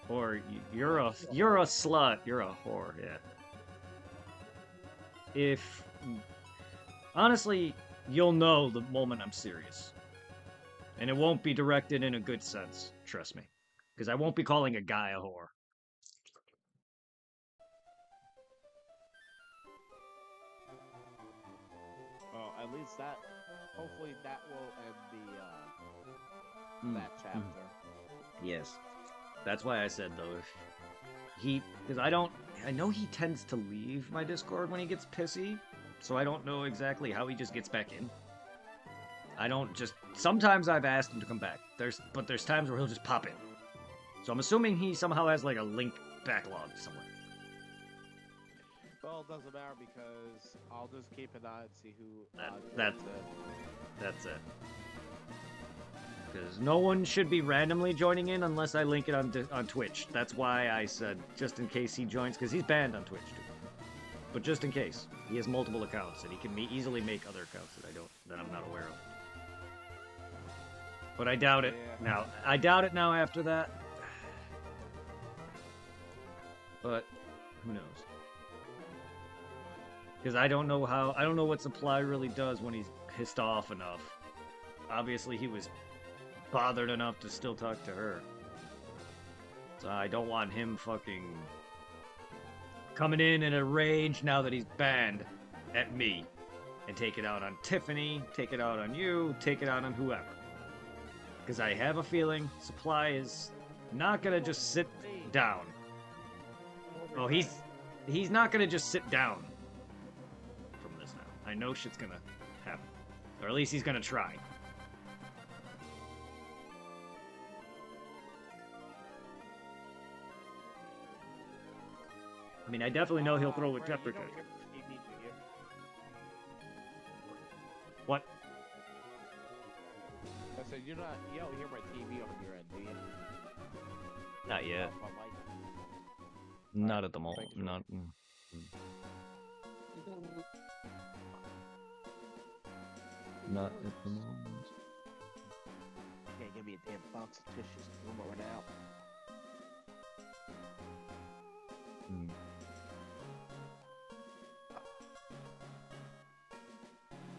Or you're a slut. You're a whore. Yeah. If honestly, you'll know the moment I'm serious, and it won't be directed in a good sense. Trust me, because I won't be calling a guy a whore. Well, at least that. Hopefully, that will end Mm, that mm. chapter. Yes, that's why I said though, if he, because I don't, I know he tends to leave my Discord when he gets pissy, so I don't know exactly how he just gets back in. I don't just. Sometimes I've asked him to come back. There's times where he'll just pop in. So I'm assuming he somehow has like a link backlog somewhere. Well, it doesn't matter because I'll just keep an eye and see who That that joins in. that's it. Because no one should be randomly joining in unless I link it on Twitch. That's why I said just in case he joins, because he's banned on Twitch too. But just in case, he has multiple accounts and he can easily make other accounts that I'm not aware of. But I doubt it Yeah. now. I doubt it now after that. But who knows? Because I don't know what supply really does when he's pissed off enough. Obviously, he was bothered enough to still talk to her. So I don't want him fucking coming in a rage now that he's banned at me and take it out on Tiffany, take it out on you, take it out on whoever. Because I have a feeling Supply is not gonna just sit down. Oh, he's not gonna just sit down from this now. I know shit's gonna happen, or at least he's gonna try. I mean, I definitely know he'll throw a Brandon, you Jeffrey. don't hear my TV, do you? What? I said you don't hear my TV on your end, do you? Not yet. Off my mic. All right, Not at the just moment. making sure. Not. Not at the moment. Yeah, give me a damn box of tissues. I'm gonna run out. Mm.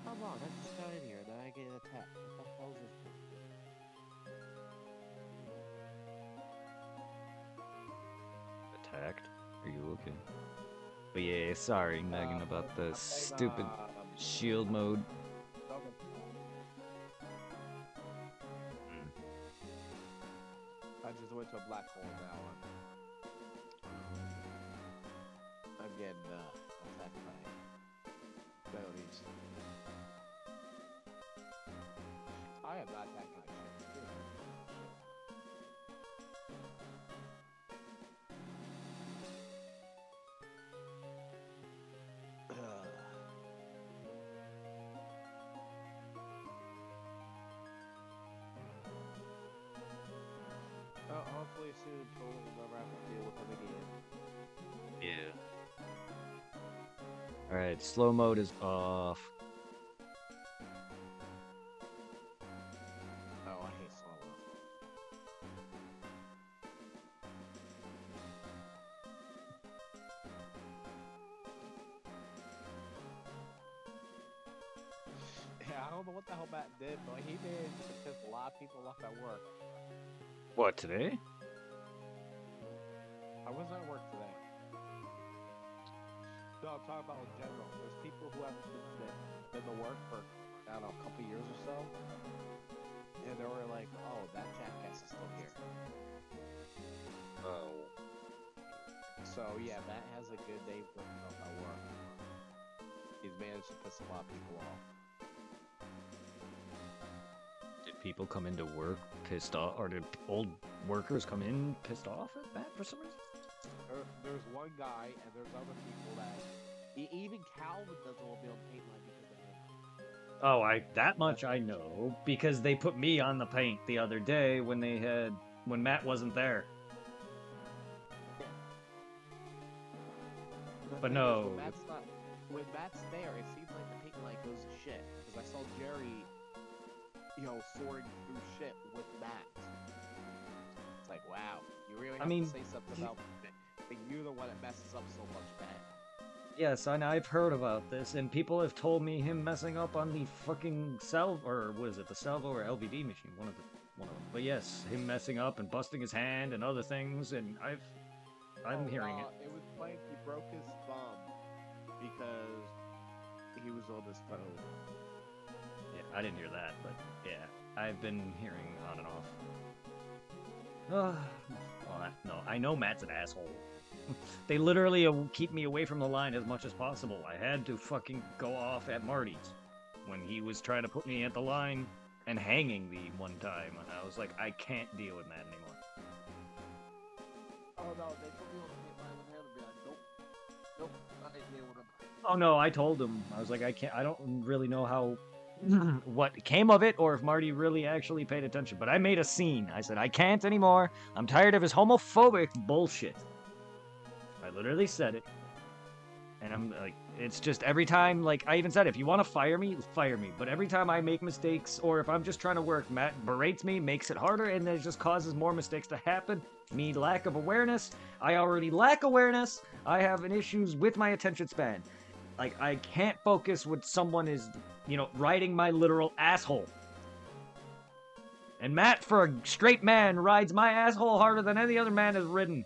Come on, I just got in here and then I get attacked. What the hell is this? Attacked? Are you okay? But yeah, sorry, Megan, about the I'm playing, stupid shield mode. Doggone- Mm. I just went to a black hole now. I'm getting attacked by coyotes. I am not that kind of shit. Hopefully soon, Troll will never have to deal with them again. Yeah. Alright, slow mode is off. Oh, I hate slow. Yeah, I don't know what the hell Matt did, but he managed to piss a lot of people off at work. What, today? I wasn't at work today. No, I'm talking about in general. There's people who have been to work for, I don't know, a couple years or so. And they were like, oh, that jackass is still here. Oh. So, yeah, Matt has a good day working at work. He's managed to piss a lot of people off. Did people come into work pissed off, or did old workers come in pissed off at that for some reason? There's one guy, and there's other people that... Even Calvin doesn't want to be on the paint line because of him. Oh, that much I know, because they put me on the paint the other day when Matt wasn't there. But Thing is, no. when Matt's there, it seems like the paint line goes to shit. Because I saw Jerry, sorting through shit with Matt. It's like, wow, you really I have mean, to say something about it. But you're the one that messes up so much, man. yes, and I've heard about this, and people have told me him messing up on the fucking salvo, or what is it, the salvo or LVD machine, one of them. But yes, him messing up and busting his hand and other things, and I'm hearing it. It was like he broke his thumb because he was on his phone. Yeah, I didn't hear that, but yeah, I've been hearing on and off. Well, no, I know Matt's an asshole. They literally keep me away from the line as much as possible. I had to fucking go off at Marty's when he was trying to put me at the line and hanging the one time, and I was like, I can't deal with Matt anymore. Oh no, they put me on the line with him and be like, nope, I ain't dealing with him. Oh no, I told him. I was like, I don't really know how what came of it or if Marty really actually paid attention, but I made a scene. I said, I can't anymore. I'm tired of his homophobic bullshit. I literally said it. And I'm like, it's just every time, like, I even said, if you want to fire me, fire me. But every time I make mistakes, or if I'm just trying to work, Matt berates me, makes it harder, and then it just causes more mistakes to happen. Me, lack of awareness. I already lack awareness. I have an issues with my attention span. Like, I can't focus when someone is, riding my literal asshole. And Matt, for a straight man, rides my asshole harder than any other man has ridden.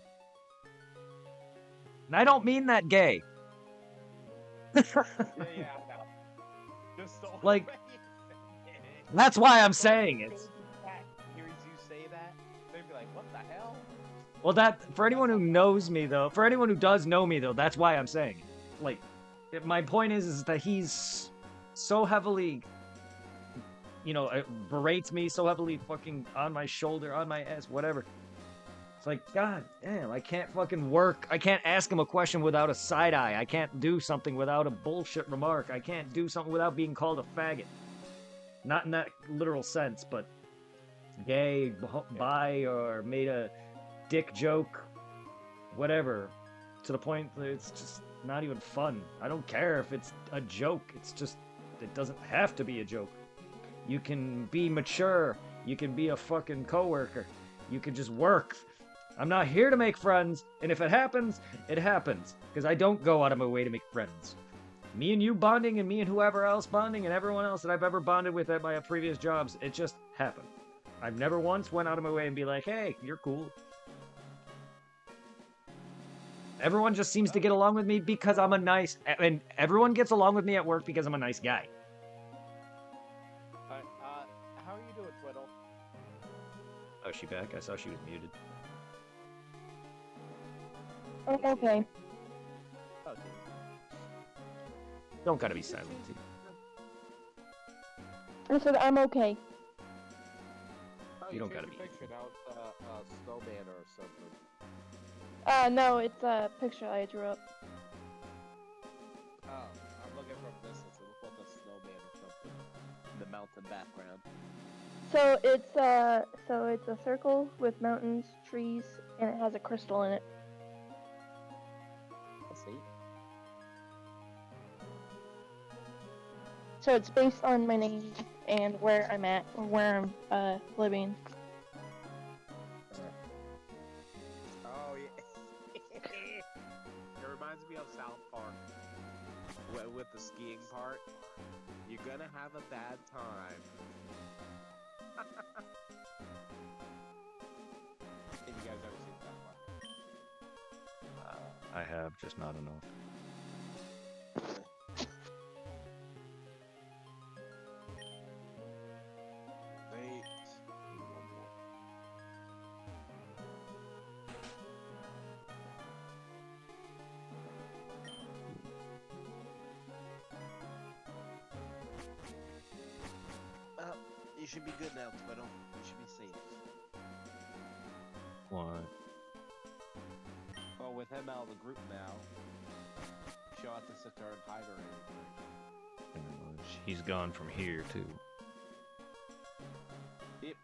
And I don't mean that gay. Yeah, I know. Just the Like, way you said it. that's why I'm saying it. Hears you say that, they'd be like, what the hell? Well, that, for anyone who knows me, though, for anyone who does know me, though, that's why I'm saying it. Like, my point is that he's so heavily, berates me so heavily, fucking on my shoulder, on my ass, whatever. It's like, god damn, I can't fucking work. I can't ask him a question without a side eye. I can't do something without a bullshit remark. I can't do something without being called a faggot. Not in that literal sense, but gay, bi, or made a dick joke, whatever, to the point that it's just not even fun. I don't care if it's a joke. It's just, it doesn't have to be a joke. You can be mature. You can be a fucking coworker. You can just work. I'm not here to make friends, and if it happens, it happens. Because I don't go out of my way to make friends. Me and you bonding, and me and whoever else bonding, and everyone else that I've ever bonded with at my previous jobs, it just happened. I've never once went out of my way and be like, hey, you're cool. Everyone just seems to get along with me because I'm a nice... And everyone gets along with me at work because I'm a nice guy. How are you doing, Twiddle? Oh, is she back? I saw she was muted. Oh, okay. Oh, Don't gotta be silent. I said I'm okay. You don't gotta be. Picture now, it's snowman or something. No, it's a picture I drew up. Oh, I'm looking from a distance. It looks like a snowman or something in the mountain background. So it's a circle with mountains, trees, and it has a crystal in it. Let's see. So it's based on my name and where I'm at, or where I'm living. Oh yeah. It reminds me of South Park with the skiing part. You're gonna have a bad time. Have you guys ever seen South Park? I have, just not enough. Wait. Well, you should be good now, Twiddle. You should be safe. What? Well, with him out of the group now, she'll have to sit there and hide her. He's gone from here, too. Yep.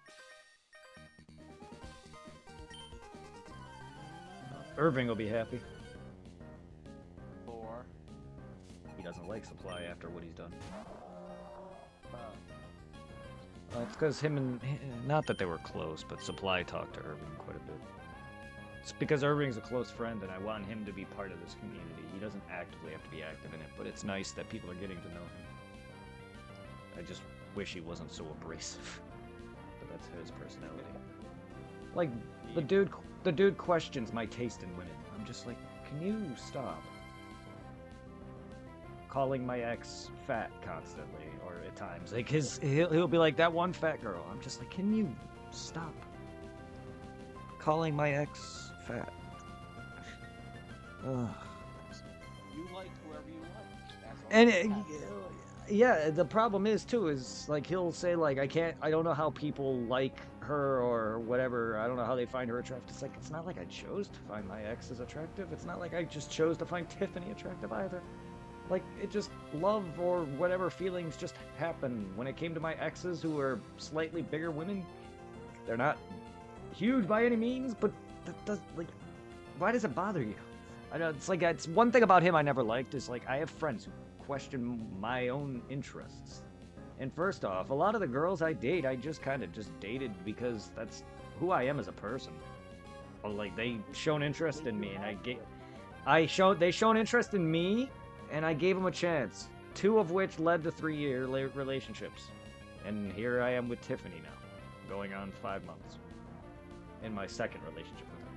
Irving will be happy. Or, He doesn't like Supply after what he's done. Well, it's because him and... Not that they were close, but Supply talked to Irving quite a bit. It's because Irving's a close friend, and I want him to be part of this community. He doesn't actively have to be active in it, but it's nice that people are getting to know him. I just wish he wasn't so abrasive. But that's his personality. Like, the dude questions my taste in women. I'm just like, can you stop calling my ex fat constantly, or at times? Like, he'll be like, that one fat girl. I'm just like, can you stop calling my ex fat? Ugh. You like whoever you like. That's all And that matters. yeah, the problem is too is like he'll say like I don't know how people like her or whatever. I don't know how they find her attractive. It's like it's not like I chose to find my exes attractive. It's not like I just chose to find Tiffany attractive either. Like it just love or whatever feelings just happen. When it came to my exes who were slightly bigger women, they're not huge by any means, but that does like why does it bother you? I know it's one thing about him I never liked is like I have friends who question my own interests. And first off, a lot of the girls I date, I just kind of just dated because that's who I am as a person. Or like they shown interest in me, and they shown interest in me, and I gave them a chance. 2 of which led to 3-year relationships, and here I am with Tiffany now, going on 5 months, in my second relationship with her,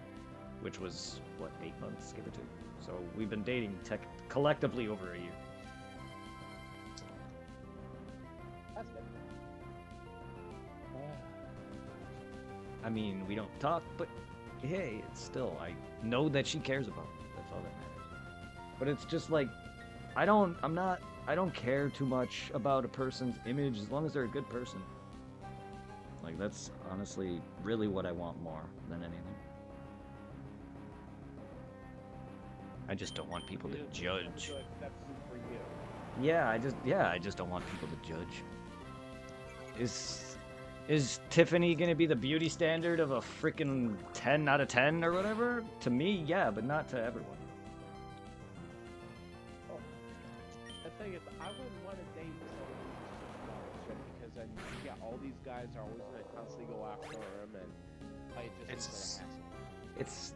which was what 8 months, give or take. So we've been dating collectively over a year. That's good. I mean, we don't talk, but hey, it's still, I know that she cares about me. That's all that matters. But it's just like, I don't care too much about a person's image as long as they're a good person. Like, that's honestly really what I want more than anything. I just don't want people to judge. That's for you. Yeah, I just don't want people to judge. Is Tiffany gonna be the beauty standard of a freaking 10 out of 10 or whatever? To me, yeah, but not to everyone. Oh. The thing is, I wouldn't want to date someone who's just because then all these guys are always gonna constantly go after him, and like just It's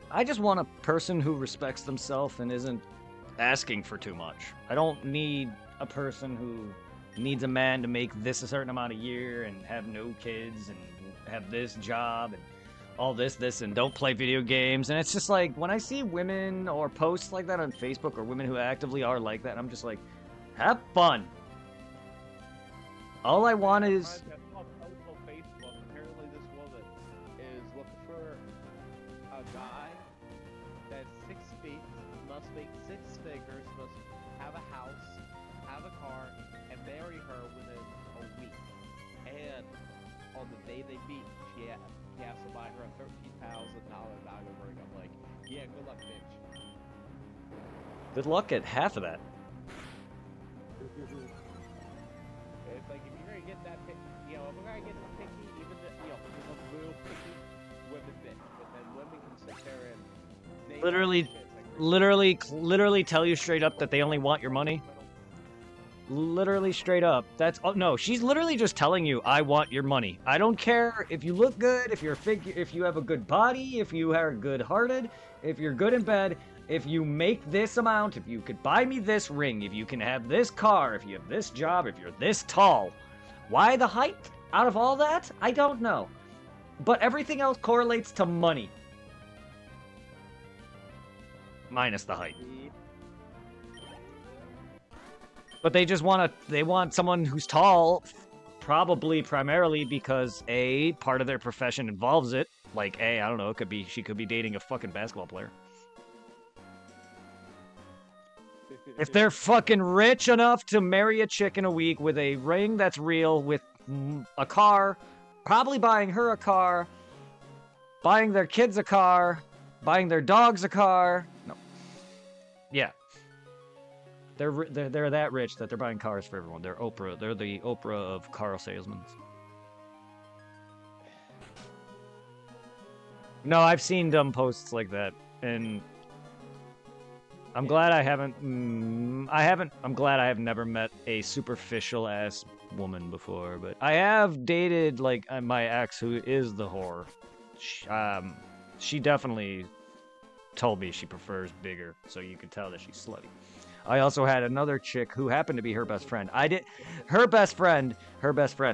I just want a person who respects themselves and isn't asking for too much. I don't need a person who needs a man to make this a certain amount a year and have no kids and have this job and all this and don't play video games. And it's just like when I see women or posts like that on Facebook or women who actively are like that, I'm just like, have fun. All I want is Facebook. Apparently, this woman is looking for a guy that's 6 feet, must make 6 figures, must have a house, have a car, and marry her within a week. And on the day they meet, he has to buy her a $13,000 diamond ring. I'm like, yeah, good luck, bitch. good luck at half of that. It's like if you're gonna get that picky, if we're gonna get picky, even the real picky women bitch, but then women can sit there and name Literally, shit. It's like, literally tell you straight up that they only want your money. Literally straight up. That's oh no, she's literally just telling you, I want your money. I don't care if you look good, if you have a good body, if you are good-hearted, if you're good in bed, if you make this amount, if you could buy me this ring, if you can have this car, if you have this job, if you're this tall. Why the height? Out of all that? I don't know. But everything else correlates to money. Minus the height. But they just want someone who's tall, probably primarily because A, part of their profession involves it. Like I don't know, she could be dating a fucking basketball player. If they're fucking rich enough to marry a chick in a week with a ring that's real, with a car, probably buying her a car, buying their kids a car, buying their dogs a car. No. Yeah. They're that rich that they're buying cars for everyone. They're Oprah. They're the Oprah of car salesmen. No, I've seen dumb posts like that, and I'm glad I haven't. I haven't. I'm glad I have never met a superficial ass woman before, but I have dated like my ex who is the whore. She definitely told me she prefers bigger, so you could tell that she's slutty. I also had another chick who happened to be her best friend. Her best friend.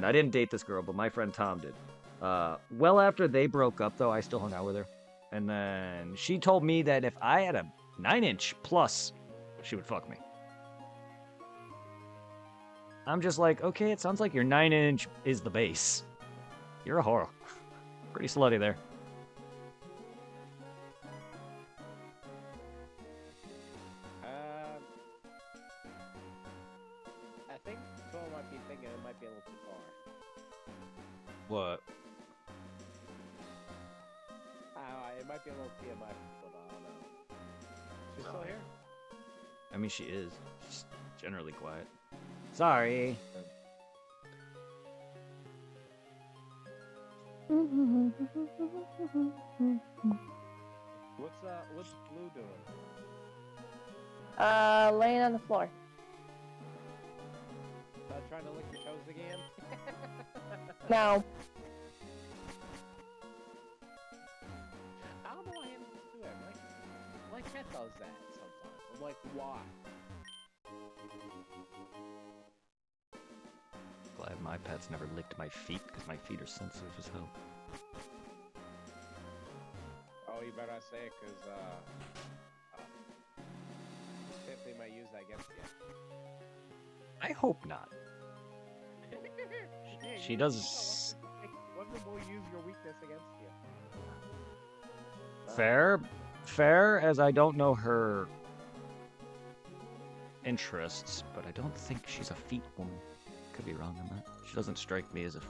I didn't date this girl, but my friend Tom did. Well after they broke up, though, I still hung out with her, and then she told me that if I had a 9-inch plus, she would fuck me. I'm just like, okay, it sounds like your 9-inch is the base. You're a whore. Pretty slutty there. I think someone might be thinking it might be a little too far. What? It might be a little TMI, but I don't know. She's still here? I mean, she is. She's generally quiet. Sorry. What's Blue doing? Laying on the floor. Trying to lick your toes again? No. I don't know why animals do that. My cat does that sometimes. I'm like, why? Glad my pet's never licked my feet because my feet are sensitive as hell. Oh, you better not say it, because, Tiffany might use that against you. I hope not. Yeah, She does. Women will use your weakness against you. Fair, as I don't know her interests, but I don't think she's a feet woman. Could be wrong on that. She doesn't strike me as a.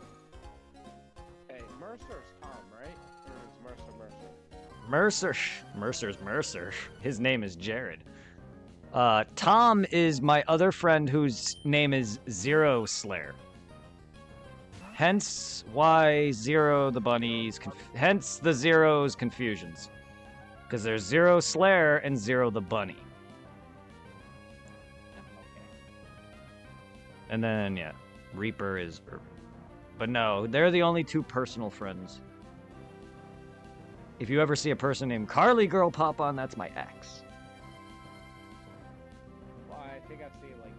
Hey, Mercer's Tom, right? Or is Mercer's Mercer. His name is Jared. Tom is my other friend whose name is Zero Slayer. Hence why Zero the bunnies, hence the Zero's confusions. Because there's Zero Slayer and Zero the bunny. And then, yeah, Reaper is Urban. But no, they're the only two personal friends. If you ever see a person named Carly Girl pop on, that's my ex. Well, I think I've seen it like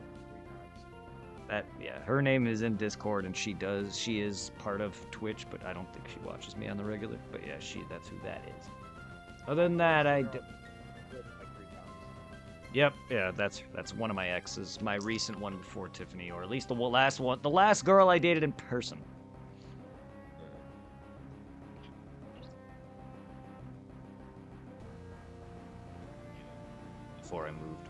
3 times. Yeah, her name is in Discord, and she is part of Twitch, but I don't think she watches me on the regular. But yeah, that's who that is. Other than that, Like 3 times. Yep, yeah, that's one of my exes, my recent one before Tiffany, or at least the last girl I dated in person. Before I moved.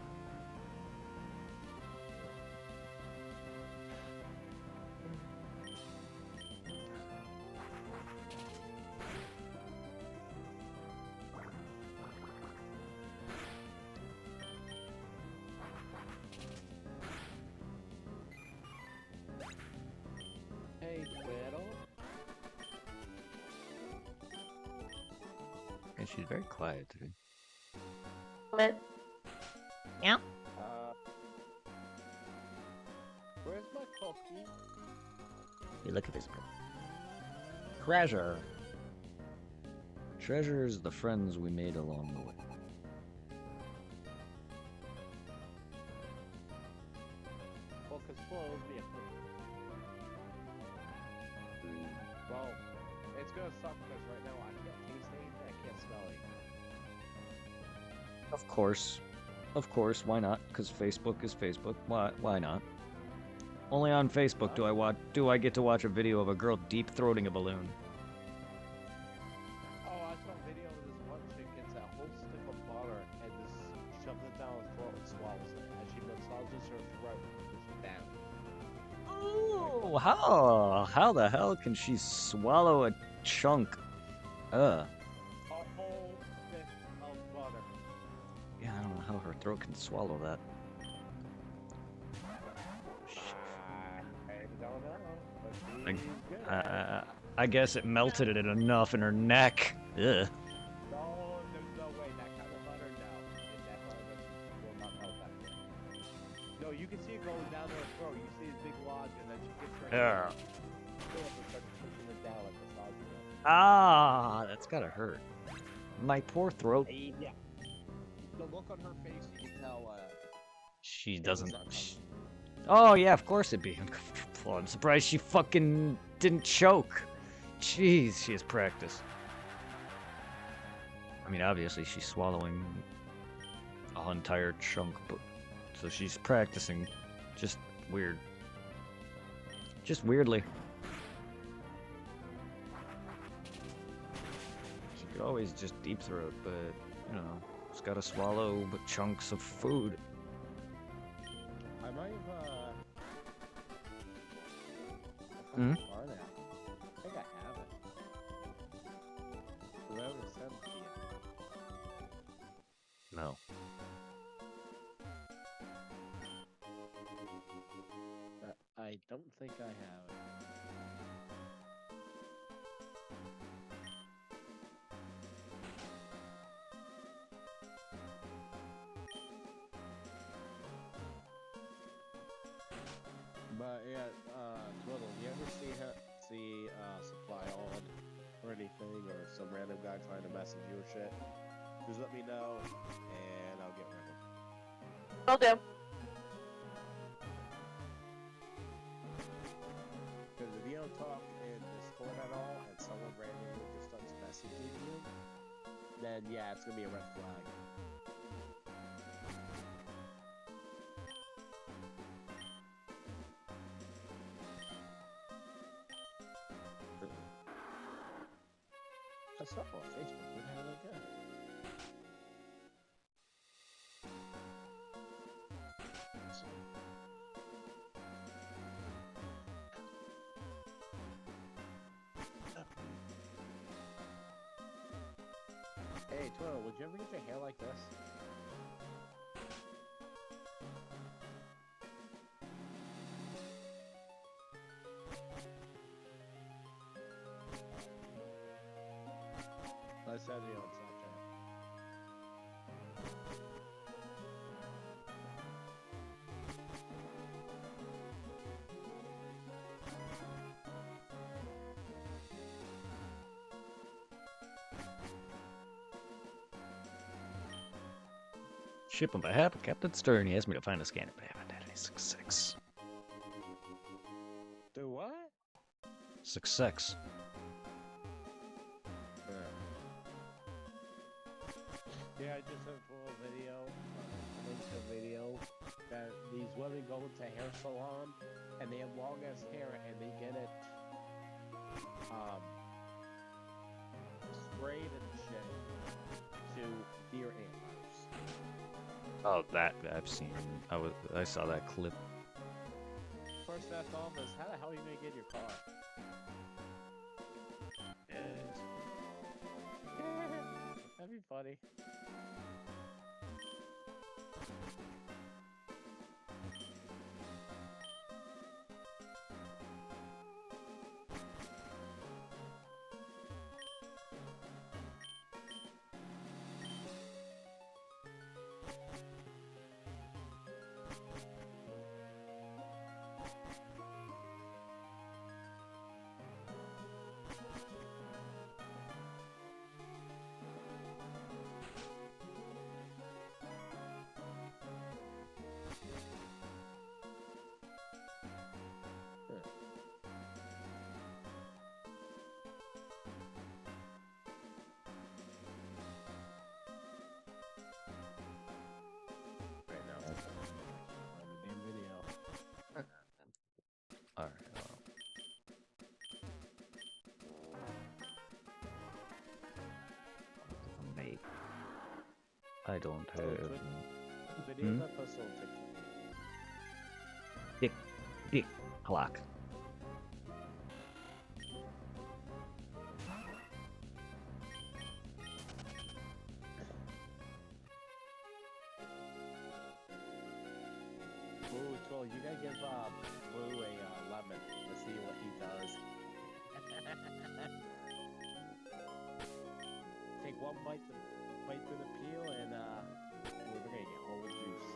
Hey, Twiddle. And she's very quiet today. Yeah. Where's my cookie? Hey, look at this girl. Treasure. Treasure is the friends we made along the way. Well, because Flo owes me a cookie. Well, it's gonna suck because right now I can't taste anything, I can't smell anything. Of course, why not? Because Facebook is Facebook. Why not? Only on Facebook do I get to watch a video of a girl deep throating a balloon. Oh, I saw a video of this one chick gets a whole stick of butter and just shoves it down her throat and swallows it. As she massages her throat, just down. Ooh, how the hell can she swallow a chunk? A whole stick of butter. Yeah, I don't know how her throat can swallow that. I don't know, but Like, she's good. I guess it melted it enough in her neck. Ugh. No, there's no way that kind of butter, no. And that butter Yeah. You have to start pushing it down like a sausage. Ah, that's gotta hurt. My poor throat. Yeah. The look on her face, you can tell. She it was doesn't. uncomfortable. Oh yeah, of course it'd be uncomfortable. I'm surprised she fucking didn't choke. Jeez, she has practice. I mean, obviously she's swallowing a entire chunk, but so she's practicing. Just weird. Just weirdly. She could always just deep throat, but you know, she's gotta swallow chunks of food. I might have. Hmm? Are there? I think I have it. Whoever sent it to you. No. I don't think I have it. But yeah, Twiddle, you ever see Supply on or anything, or some random guy trying to message you or shit? Just let me know, and I'll get rid of him. Will do. Because if you don't talk in Discord at all, and someone randomly just starts messaging you, then yeah, it's gonna be a red flag. I saw it on Facebook. Where the hell did I go? Hey, Twiddle, would you ever get your hair like this? I said it on Snapchat. Ship on behalf of Captain Stern, he asked me to find a scanner, but I haven't had any success. Do what? Success. Yeah, I just sent for a video, link to a video, that these women go into a hair salon, and they have long ass hair, and they get it, sprayed and shit to deer antlers. Oh, that I've seen. I saw that clip. First that's off is, how the hell are you gonna get in your car? That'd be funny. Right now, that's on the damn video. Alright. Mate. I don't have. Videos I post on TikTok. Dick clock. Ooh, Troll, you gotta give Blue a lemon to see what he does. Take one bite through the peel, and we're gonna get all the juice.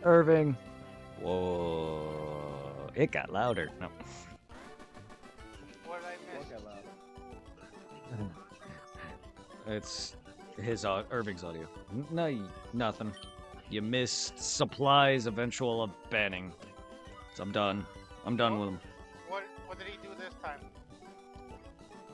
Irving. Whoa. It got louder. No. What did I miss? Look at that. It's his Irving's audio. No, nothing. You missed supplies eventual of banning. So I'm done. I'm done with him. What did he do this time?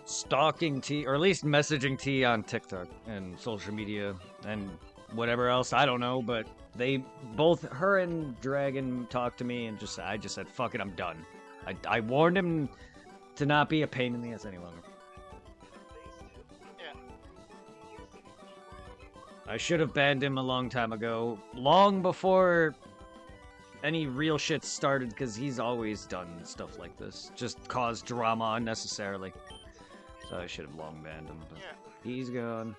Stalking T, or at least messaging T on TikTok and social media and whatever else. I don't know, but they both, her and Dragon, talked to me and I just said, fuck it, I'm done. I warned him to not be a pain in the ass any longer. Yeah. I should have banned him a long time ago, long before any real shit started, because he's always done stuff like this. Just cause drama unnecessarily. So I should have long banned him, but Yeah. he's gone.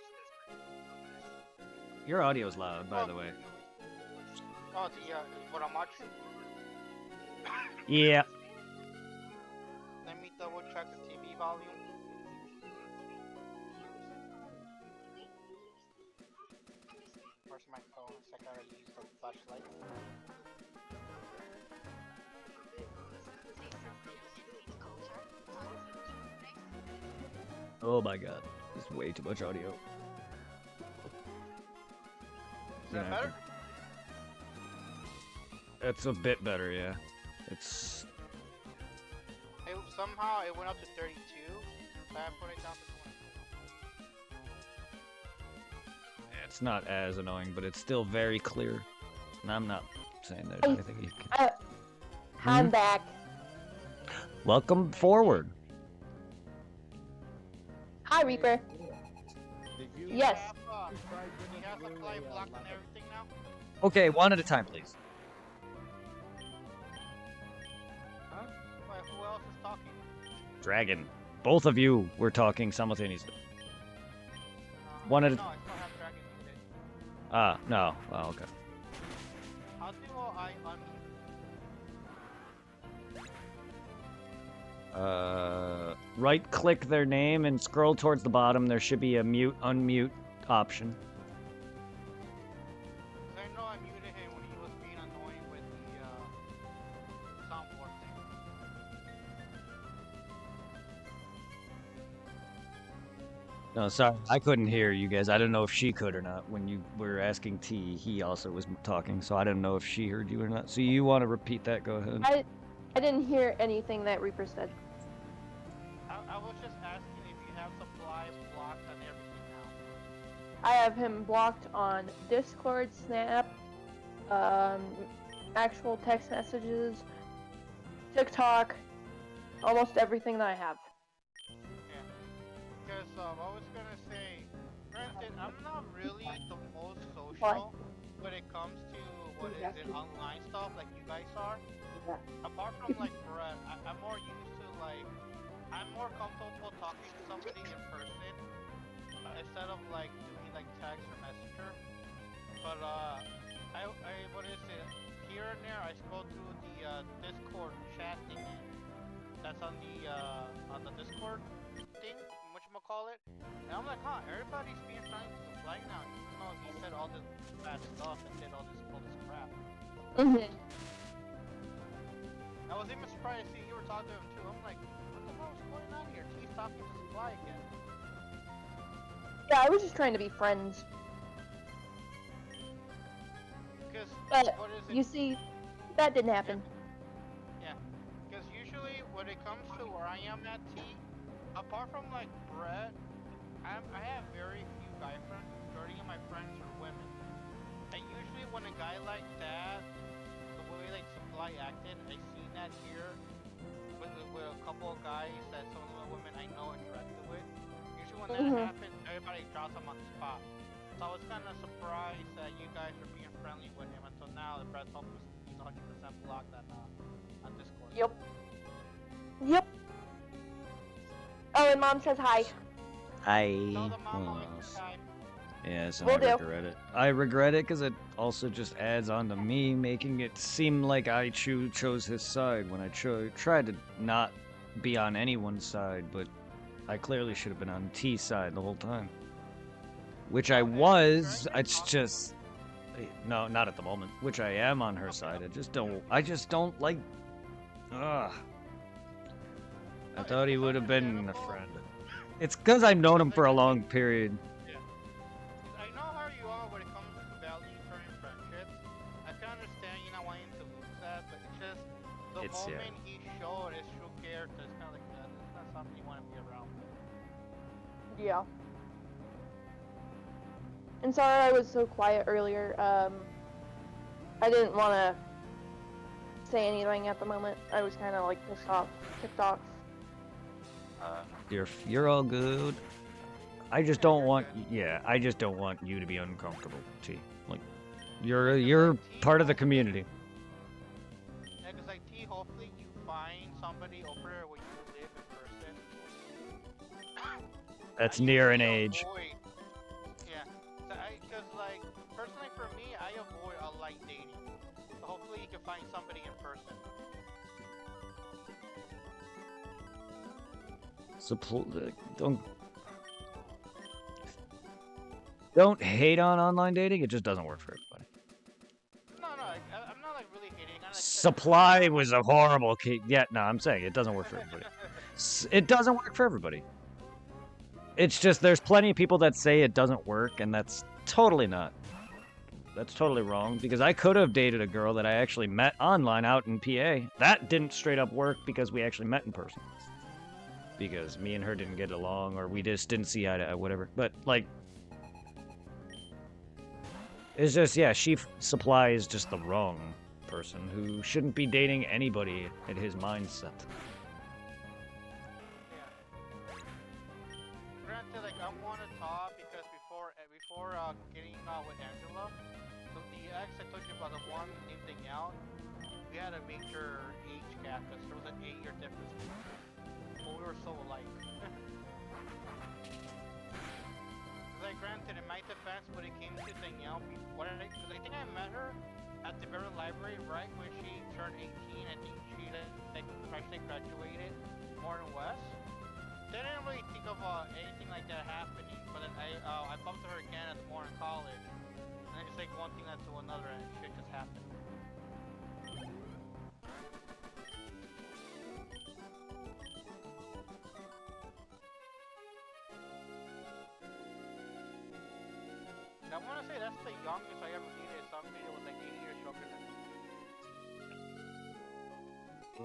Your audio's loud, by the way. Oh, what I'm watching? Yeah. Let me double check the TV volume. Where's my phone? It's like I already used the flashlight. Oh my god. There's way too much audio. Is that better? It's a bit better, yeah. It's... Somehow it went up to 32, but I put it down to 20. It's not as annoying, but it's still very clear. And I'm not saying there's anything you can... I'm back. Welcome forward. Hi, Reaper. Did you? Yes. You have supply blocked and everything now? Okay, one at a time, please. Huh? Wait, who else is talking? Dragon. Both of you were talking simultaneously. One at a... No, I still have Dragon muted. Ah, no. Oh, okay. How do I unmute? Right-click their name and scroll towards the bottom. There should be a mute, unmute option. 'Cause I know I muted him when he was being annoying with the soundboard thing. No, sorry, I couldn't hear you guys. I don't know if she could or not. When you were asking T, he also was talking, so I didn't know if she heard you or not. So you want to repeat that? Go ahead. I didn't hear anything that Reaper said. I was just asking if you have supply blocked and everything now. I have him blocked on Discord, Snap, actual text messages, TikTok, almost everything that I have. Yeah. Because I was gonna say, granted, I'm not really the most social when it comes to what is it, online stuff like you guys are. Apart from like Brett, I'm more used to like, I'm more comfortable talking to somebody in person instead of like doing like text or messenger. But what is it? Here and there, I scroll through the Discord chat thing. That's on the Discord thing, whatchamacallit. And I'm like, huh, everybody's being friendly to Supply now, even though he said all this bad stuff and did all this crap. Mm-hmm. I was even surprised to see you were talking to him too. I'm like, what the hell is going on here? He's talking to Supply again. Yeah, I was just trying to be friends. Because, But what is it? you see, that didn't happen. Yeah. Because usually when it comes to where I am at T, apart from like Brett, I have very few guy friends. Majority of my friends are women. And usually when a guy like that, the way like Supply acted, I seen that here with a couple of guys that some of the women I know interacted with. Usually when that happens, everybody drops him on the spot. So I was kind of surprised that you guys were being friendly with him until now. That Brett told me he's 100% blocked on Discord. Yep. Yep. Oh, and Mom says hi. Tell the mom I'll make sure time. Yes, Will I do. regret it. I regret it because it also just adds on to me, making it seem like I chose his side when I tried to not be on anyone's side, but I clearly should have been on T's side the whole time. Which I was, it's just... No, not at the moment. Which I am on her side. I just don't like. Ugh. I thought he would have been a friend. It's because I've known him for a long period. Yeah. 'Cause I know how you are when it comes to valuing certain friendships. I can understand you not wanting to lose that, but it's just the moment he showed his true character, it's kind of like that. It's not something you want to be around. Yeah. And sorry I was so quiet earlier. I didn't want to say anything at the moment. I was kind of like pissed off, ticked off. You're all good. I just don't want. Yeah, I just don't want you to be uncomfortable, T. Like, you're part of the community. Yeah, because like T, hopefully you find somebody over there where you live in person. That's I near an usually age. avoid- Yeah, because like personally for me, I avoid online dating. So hopefully you can find somebody in person. Don't hate on online dating. It just doesn't work for everybody. No, I'm not like really hating. I'm like, Supply was a horrible key. Yeah, no, I'm saying it doesn't work for everybody. It doesn't work for everybody. It's just there's plenty of people that say it doesn't work, and that's totally not. That's totally wrong, because I could have dated a girl that I actually met online out in PA. That didn't straight up work because we actually met in person. Because me and her didn't get along, or we just didn't see eye to eye, whatever. But, like, it's just, yeah, Supply is just the wrong person who shouldn't be dating anybody in his mindset. Granted, like I want to talk because before getting with Angela, so the ex I told you about, the one named Danielle, we had a major age gap because there was an 8-year difference. But we were so alike. Like granted, in my defense, when it came to Danielle, because I think I met her at the very library right when she turned 18. I think she like freshly graduated more than West. Didn't really think of anything like that happening, but then I bumped her again at the morning college, and it's like one thing led to another, and shit just happened. And I want to say that's the youngest I ever dated. Somebody that was like 80 years younger than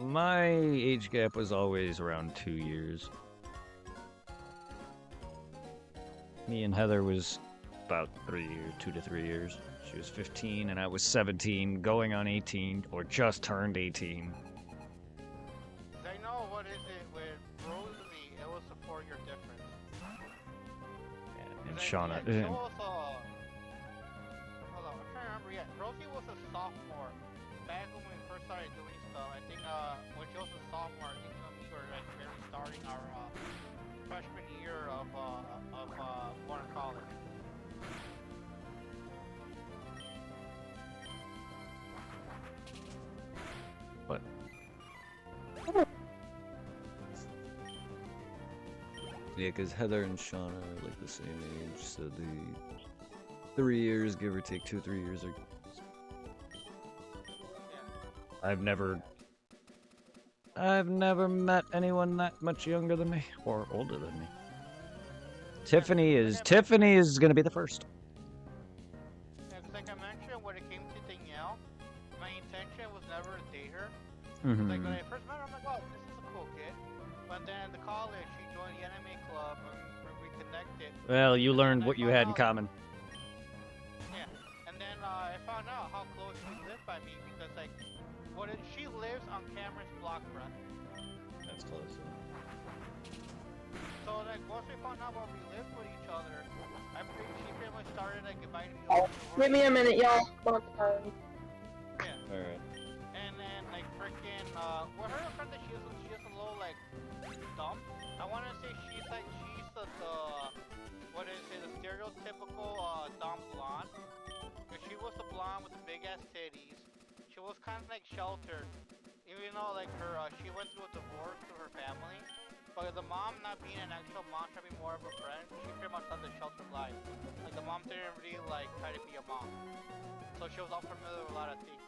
me. My age gap was always around 2 years. Me and Heather was about 2 to 3 years. She was 15 and I was 17, going on 18, or just turned 18. I know what is it with Rosie, it was a 4-year difference. And Shauna. Hold on, I'm trying to remember. Yeah, Rosie was a sophomore back when we first started doing stuff. I think when she was a sophomore, I think we were like barely starting our freshman year of Warren College. What? Yeah, because Heather and Shauna are like the same age, so the 3 years, give or take 2 or 3 years, are. Yeah. I've never met anyone that much younger than me or older than me. Tiffany is gonna be the first. Yeah, because like I mentioned, when it came to Danielle, my intention was never to date her. Mm-hmm. Like when I first met her, I'm like, oh, this is a cool kid. But then the college, she joined the anime club and we connected. Well, you And learned then what I you found had in out- common. Yeah, and then I found out how close she lived by me because like, she lives on Cameron's block, bruh. That's close. So like once we found out where we lived with each other, she pretty much started like inviting me over to her. Give me a minute, y'all. Yeah. Alright. And then like freaking well, her friend that she is a little like dumb. I want to say she's the what is it, the stereotypical dumb blonde. Cause she was the blonde with the big ass titties. She was kind of like sheltered, even though like her she went through a divorce to her family. But the mom not being an actual mom, trying to be more of a friend, she pretty much let the shelter life. Like the mom didn't really like try to be a mom, so she was unfamiliar with a lot of things.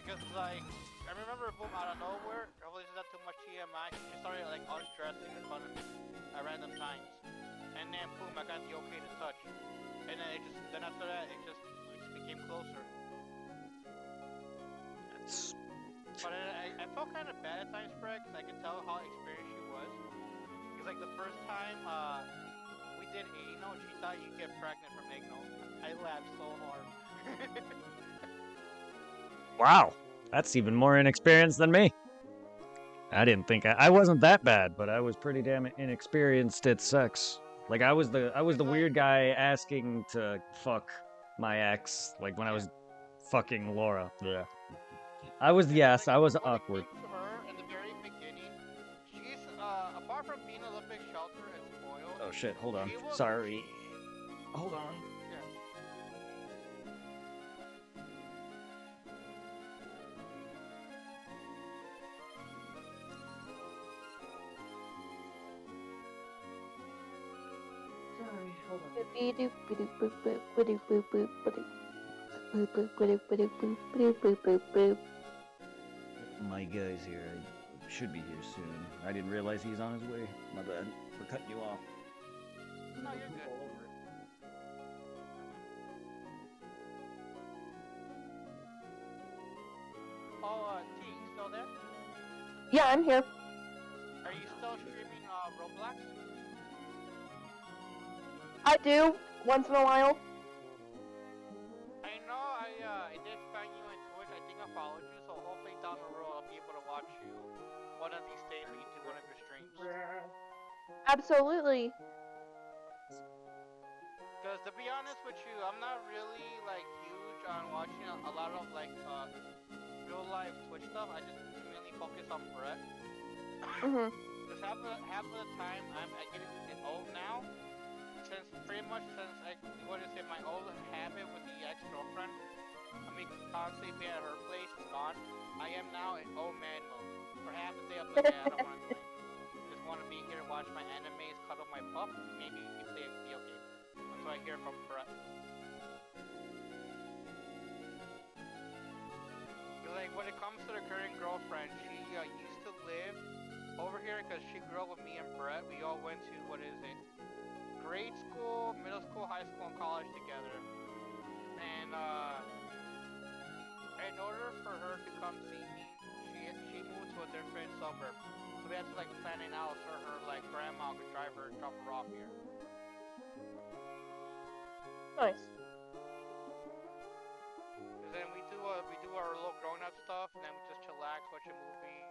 Because like I remember, boom, out of nowhere, hopefully this is not too much TMI. She started like undressing in front of me at random times, and then boom, I got the okay to touch, and then after that, we just became closer. It's But I felt kind of bad at times for her, because I could tell how experienced she was. Because like the first time we did anal, she thought you'd get pregnant from anal. I laughed so hard. wow. That's even more inexperienced than me. I didn't think I wasn't that bad, but I was pretty damn inexperienced at sex. Like I was the weird guy asking to fuck my ex, like when I was fucking Laura. Yeah. I was And yes, I was when awkward. it came to her in the very beginning, she's apart from being a little bit sheltered and spoiled. Oh shit, hold on. She was, Sorry. Hold on. Yeah. Sorry, hold on. My guy's here. I should be here soon. I didn't realize he's on his way. My bad for cutting you off. No, you're good. Oh, T, you still there? Yeah, I'm here. Are you still streaming Roblox? I do, once in a while. I know I did find you on Twitch. I think I followed you, so hopefully down the road I'll be able to watch you one of these days when you do one of your streams. Absolutely. Because to be honest with you, I'm not really like huge on watching a lot of like real life Twitch stuff. I just mainly focus on Brett. Mhm. Because half of the time I get old now. Since my old habit with the ex-girlfriend, I mean, constantly being at her place is gone. I am now in old man mode. For half the day, I'm like, yeah, I don't want to do anything. I just want to be here, watch my animes, cuddle my pup, maybe play a video game. Until I hear from Brett. Like, when it comes to the current girlfriend, she used to live over here because she grew up with me and Brett. We all went to, grade school, middle school, high school, and college together. And in order for her to come see me, she moved to a different suburb. So we had to like plan it out so her like grandma could drop her off here. Nice. Cause then we do our little grown up stuff, and then we just chillax, watch a movie,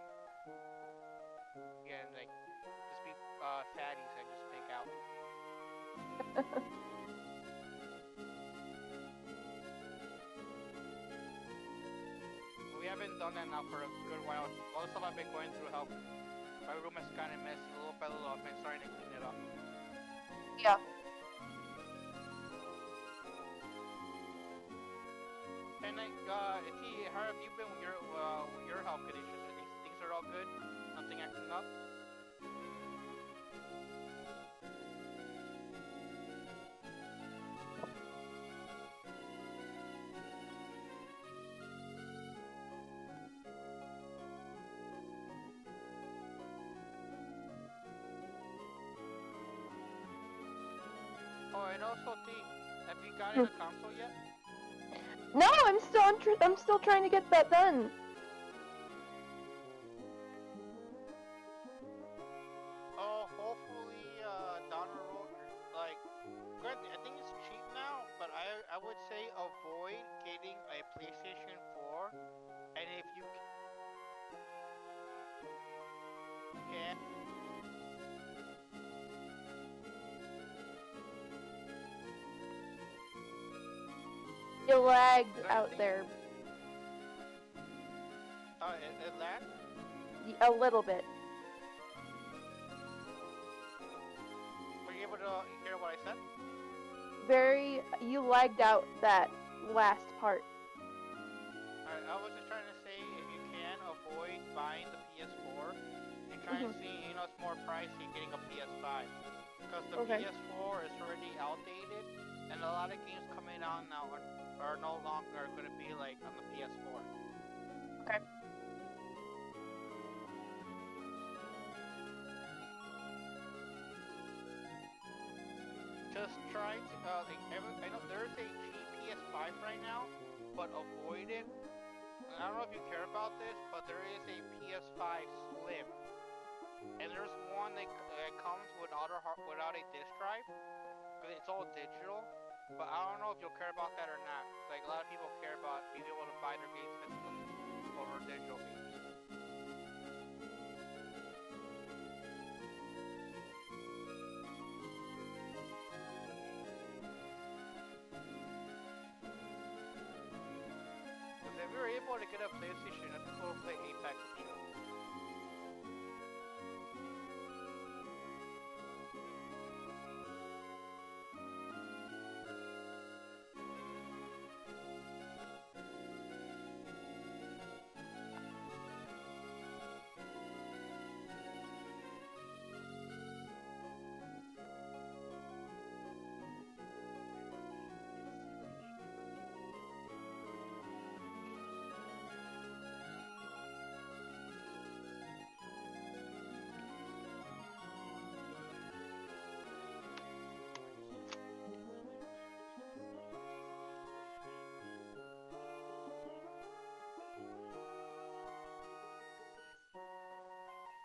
and like just be fatties and just make out. We haven't done that now for a good while. All the stuff I've been going through helped. My room is kind of messy, little by little. I've been starting to clean it up. Yeah. And like, T, how have you been with your health conditions? Things are all good? Nothing acting up? Oh, and also, T, have you gotten a console yet? No, I'm still trying to get that done. Oh, hopefully, down the road, like, granted, I think it's cheap now, but I would say avoid getting a PlayStation 4, and if you can, You lagged out there it lagged? a little bit. Were you able to hear what I said? You lagged out that last part. Alright, I was just trying to say, if you can, avoid buying the PS4, trying to see, it's more pricey getting a PS5 because the Okay. PS4 is already outdated, and a lot of games coming out now are no longer going to be like on the PS4. Okay. Just try to, I know there's a cheap PS5 right now, but avoid it. I don't know if you care about this, but there is a PS5 Slim, and there's one that comes without a disk drive, because it's all digital. But I don't know if you'll care about that or not. Like a lot of people care about being able to buy their games physically over digital games. Because if you're able to get a PlayStation, I think we'll play Apex with you.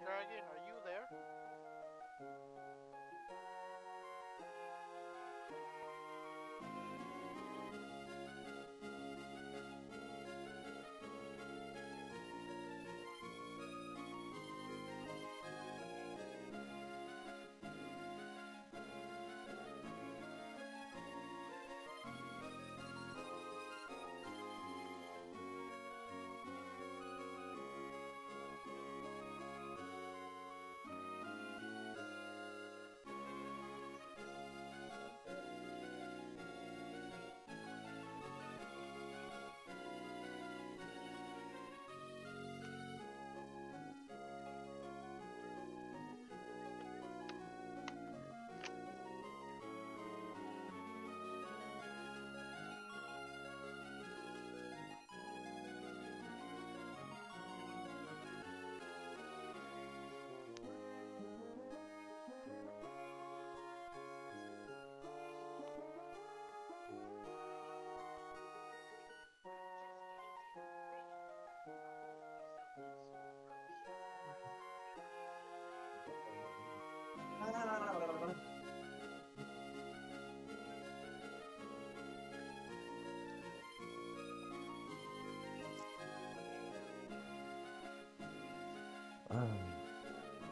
Dragon, are you there?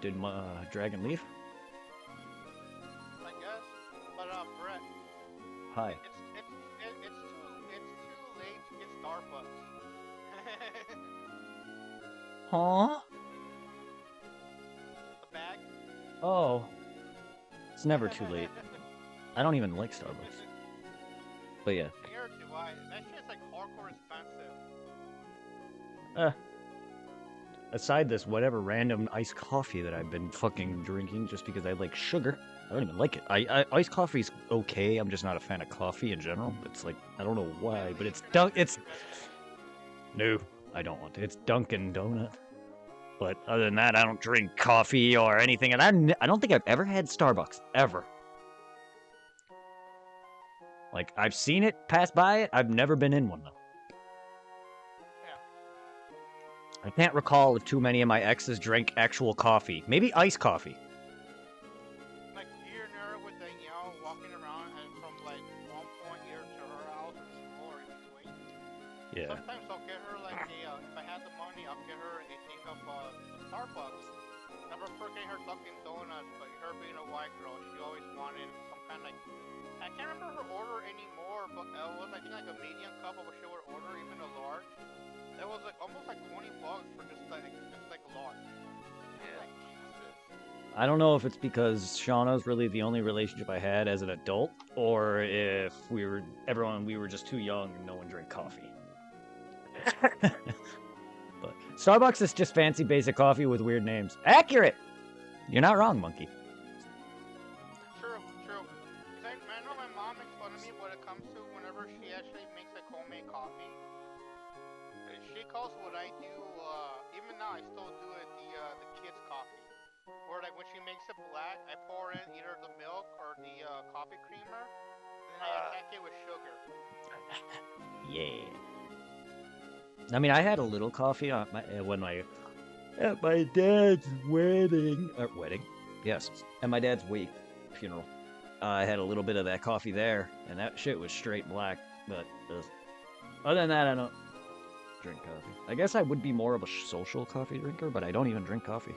Did my dragon leave? I guess. But Brett, Hi. it's too late to get Starbucks. Huh? A bag? Oh. It's never too late. I don't even like Starbucks. But yeah. Neither do I. That shit's like hardcore expensive. Aside this whatever random iced coffee that I've been fucking drinking just because I like sugar. I don't even like it. Iced coffee's okay. I'm just not a fan of coffee in general. It's like I don't know why, but it's no, I don't want it. It's Dunkin' Donut. But other than that, I don't drink coffee or anything, and I don't think I've ever had Starbucks ever. Like I've seen it pass by it. I've never been in one though. I can't recall if too many of my exes drank actual coffee. Maybe iced coffee. Like here and there with the walking around and from like one point here to her house or school or in between. Yeah. Sometimes I'll get her like if I had the money, I'll get her a thing of Starbucks. I prefer getting her Dunkin' Donuts, but her being a white girl, she always wanted some kind of like, I can't remember her order anymore, but it was I think like a medium cup, but she would order even a large. It was like almost like $20 for just like large. Yeah. Like, Jesus. I don't know if it's because Shauna's really the only relationship I had as an adult, or if we were just too young and no one drank coffee. But Starbucks is just fancy basic coffee with weird names. Accurate. You're not wrong, monkey. True, true. 'Cause I know my mom makes fun of me when it comes to whenever she actually makes like homemade coffee. She calls what I do, even now I still do it, the kids' coffee. Where like when she makes it black, I pour in either the milk or the coffee creamer, and then I attack it with sugar. Yeah. I mean, I had a little coffee on my when my at my dad's wedding. Wedding? Yes. At my dad's funeral. I had a little bit of that coffee there, and that shit was straight black. But other than that, I don't drink coffee. I guess I would be more of a social coffee drinker, but I don't even drink coffee.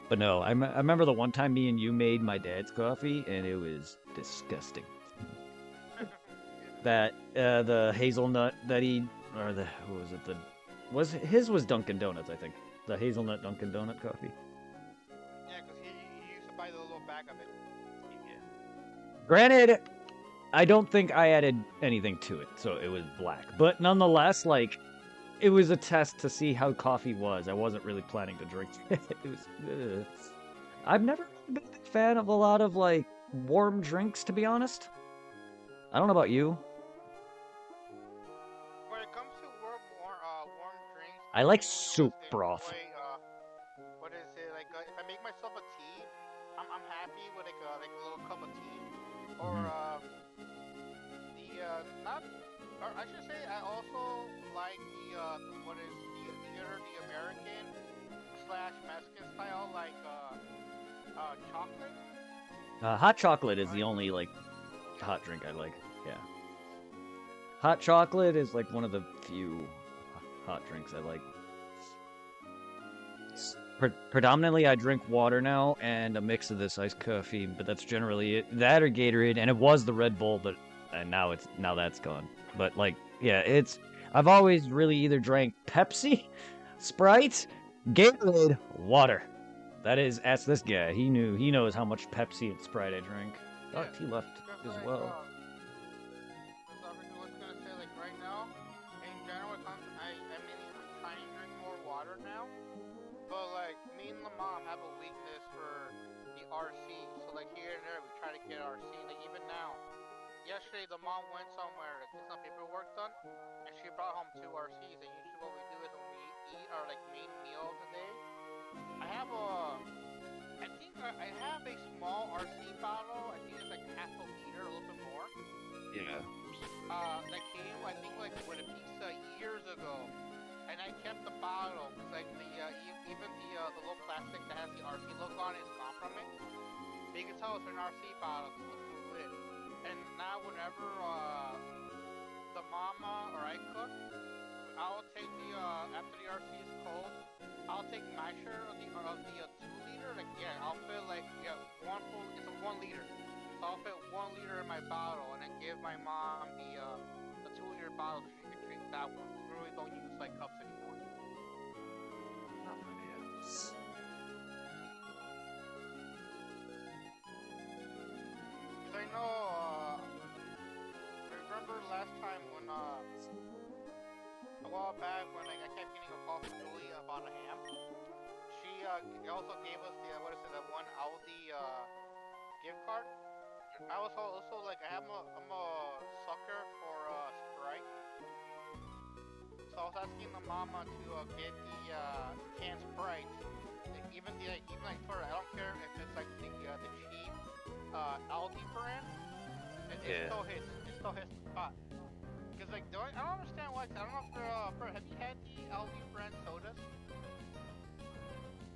But no, I remember the one time me and you made my dad's coffee, and it was disgusting. That the hazelnut that he or the what was it his was Dunkin' Donuts, I think. The hazelnut Dunkin' Donut coffee. Yeah, because he used to buy the little bag of it. Yeah. Granted, I don't think I added anything to it, so it was black. But nonetheless, like, it was a test to see how coffee was. I wasn't really planning to drink it. It was. I've never been a big fan of a lot of like warm drinks, to be honest. I don't know about you. When it comes to warm drinks, I like I only soup always broth. enjoy, what is it, like, if I make myself a tea, I'm happy with like a little cup of tea. Or, not, or I should say, I also like the American slash Mexican style, like, chocolate. Hot chocolate is the only like hot drink I like. Yeah. Hot chocolate is like one of the few hot drinks I like. Predominantly, I drink water now and a mix of this iced coffee, but that's generally it. That or Gatorade, and it was the Red Bull, but and now that's gone. But like, yeah, I've always really either drank Pepsi, Sprite, Gatorade, water. Ask this guy. He knows how much Pepsi and Sprite I drink. Oh, he left as well. Because I was gonna say, like, right now, in general, I mainly trying to drink more water now. But like, me and the mom have a weakness for the RC, so like here and there we try to get RC. Like even now, yesterday the mom went somewhere to get some paperwork done, and she brought home 2 RCs. And usually what we do is when we eat our like main meal of the day, I think I have a small RC bottle. I think it's like half a liter, a little bit more. Yeah. That came, I think, like with a pizza years ago. And I kept the bottle because like even the little plastic that has the RC logo on it is gone from it. But you can tell it's an RC bottle because the food lid. And now whenever the mama or I cook, I'll take after the RC is cold, I'll take my share of the 2 liter. Like I'll fill like it's a 1 liter. So I'll fit 1 liter in my bottle and then give my mom the 2 liter bottle so she can drink that one. We really don't use like cups anymore. Cause I know, I remember last time when a while back when I kept getting a call from Julie about a ham. She also gave us the 1 Aldi gift card. I was also like I'm a sucker for Sprite. So I was asking the mama to get the canned Sprite. Even like for I don't care if it's like the cheap Aldi brand. It still hits. It still hits the spot. Because like I don't understand why. I don't know if have you had the Aldi brand sodas?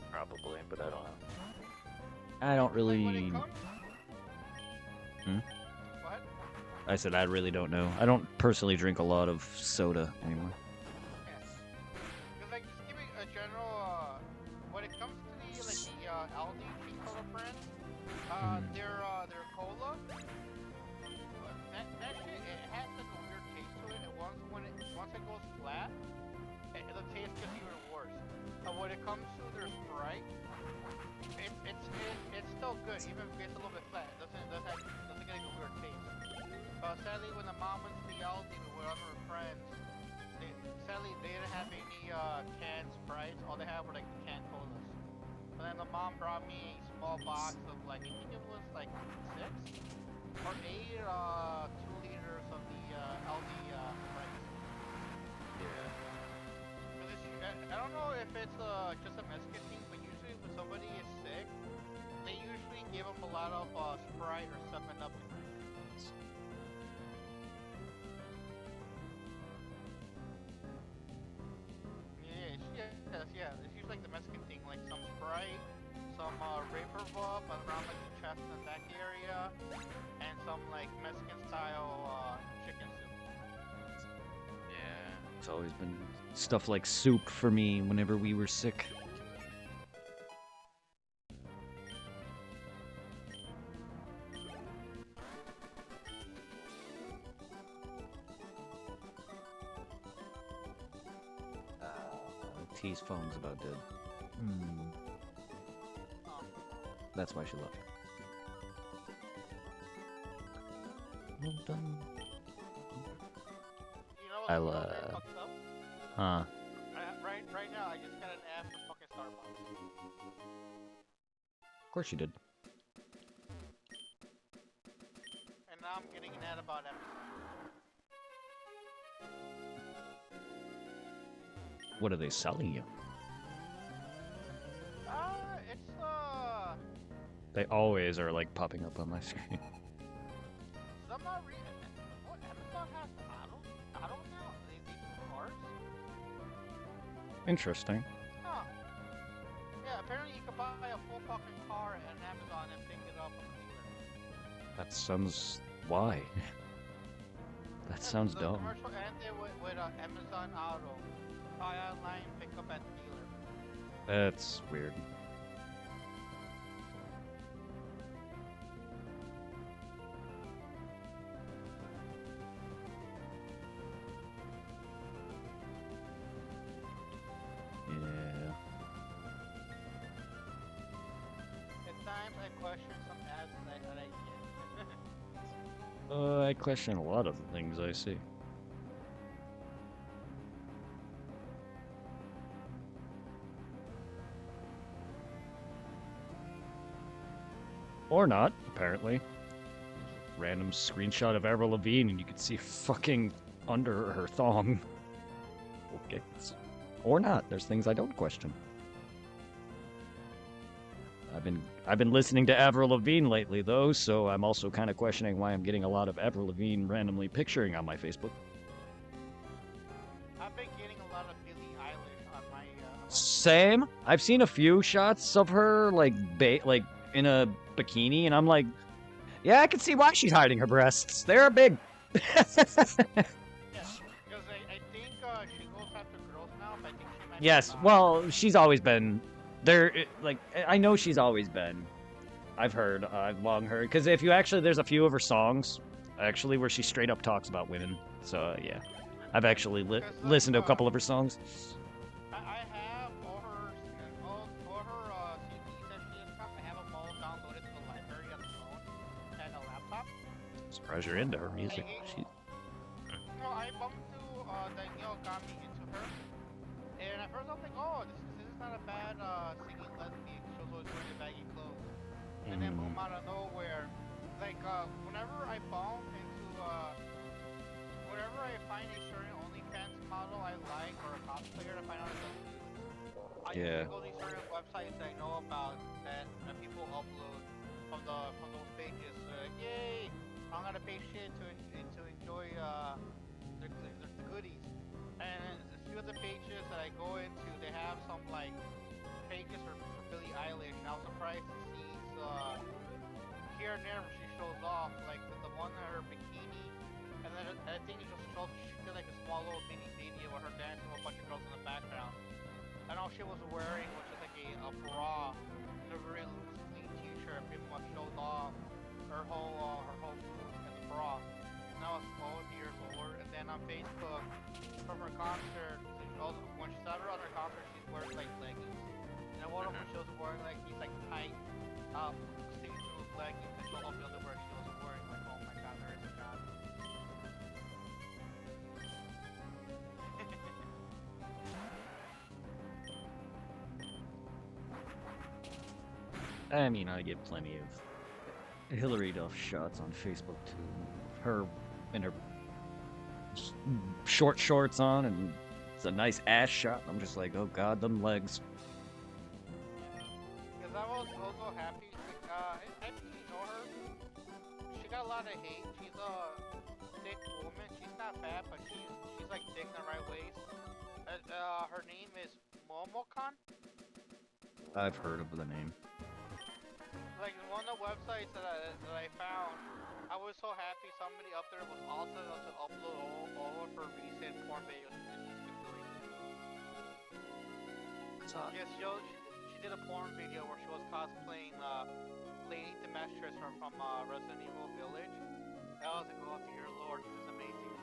Probably, but I don't know. I don't really. Like when it comes... What? I said I really don't know. I don't personally drink a lot of soda anymore. Because like just give me a general when it comes to the Aldi cheap soda brand, their cola, that shit it has like a weird taste to it. And once it goes flat, the taste gets even worse. But when it comes to their Sprite, it's still good, even if it's a little bit flat. It doesn't get like a weird taste. Sadly, when the mom went to the Aldi with one of her friends, sadly they didn't have any canned Sprites. All they had were like canned colas. But then the mom brought me a small box of like I think it was like 6 or 8 2 liters of the LD Sprites. Yeah. I don't know if it's just a Mexican thing, but usually when somebody is sick, they usually give them a lot of Sprite or 7-Up to drink. Yeah. It's usually like the Mexican thing, like some Sprite, some Raper Vup around like the chest and back area, and some like Mexican style chicken soup. Yeah. It's always been stuff like soup for me whenever we were sick. T's phone's about dead. That's why she left. Well done. You know I'll, what's really fucked up? Huh. Right now, I just got an ad for fucking Starbucks. Of course you did. And now I'm getting an ad about Amazon. What are they selling you? It's They always are like popping up on my screen. I'm not reading. What Amazon has auto now? They do cars? Interesting. Huh. Yeah, apparently you can buy a full fucking car at Amazon and pick it up from the dealer. That sounds... Why? That sounds The dumb. commercial ended with Amazon Auto. Buy online, pick up at the dealer. That's weird. Yeah. At times I question some ads that I get. I question a lot of the things I see. Or not, apparently. Random screenshot of Avril Lavigne and you can see fucking under her thong. Okay. Or not. There's things I don't question. I've been listening to Avril Lavigne lately though, so I'm also kind of questioning why I'm getting a lot of Avril Lavigne randomly picturing on my Facebook. I've been getting a lot of Billie Eilish on my Same. I've seen a few shots of her like in a bikini, and I'm like, yeah, I can see why she's hiding her breasts. They're big. Yeah, because I think she goes after girls now, but I think she might Yes. be Well, she's always been there. Like I know she's always been. I've heard. I've long heard. Because if you actually, there's a few of her songs actually where she straight up talks about women. So yeah, I've actually listened to a couple of her songs. I have all her CDs and shit and stuff. I have them all downloaded to the library on the phone and a laptop. Surprised you're into her music. She, No, I bumped to Danielle got me into her, and at first I was like, oh, this is not a bad singing lesbian. She was always wearing the baggy clothes, and then boom, out of nowhere, like whenever I bump into whenever I find a certain OnlyFans model I like or a cosplayer, I find out it's a dude. I usually go to these certain websites I know about that people upload from those pages. Yay! I'm gonna pay shit to enjoy the goodies. And a few of the pages that I go into, they have some like pages for Billie Eilish, and I was surprised to see here and there where she shows off, like the one in her bikini, and then I think it just shows she did like a small little mini video with her dancing with a bunch of girls in the background. And all she was wearing was just like a bra and a very loose clean t-shirt, pretty much showed off her whole boobs and the bra. And I was, oh dear lord. And then on Facebook, from her concert, when she started on her concert, she's wearing like leggings. And one of them she was wearing like these like tight, see-through leggings that showed off the underwear she was wearing. Like, oh my god, there is a god. I mean, I get plenty of Hillary Duff shots on Facebook too. Her in her short shorts on, and it's a nice ass shot. I'm just like, oh god, them legs. Because I was also happy. I think you know her. She got a lot of hate. She's a thick woman. She's not fat, but she's like thick in the right ways. Her name is Momocon. I've heard of the name. Like one of the websites that I found, I was so happy somebody up there was also able to upload all of her recent porn videos that she's been doing. Yes, she did a porn video where she was cosplaying Lady Demetrius from Resident Evil Village. I was like, oh dear lord, this is amazing.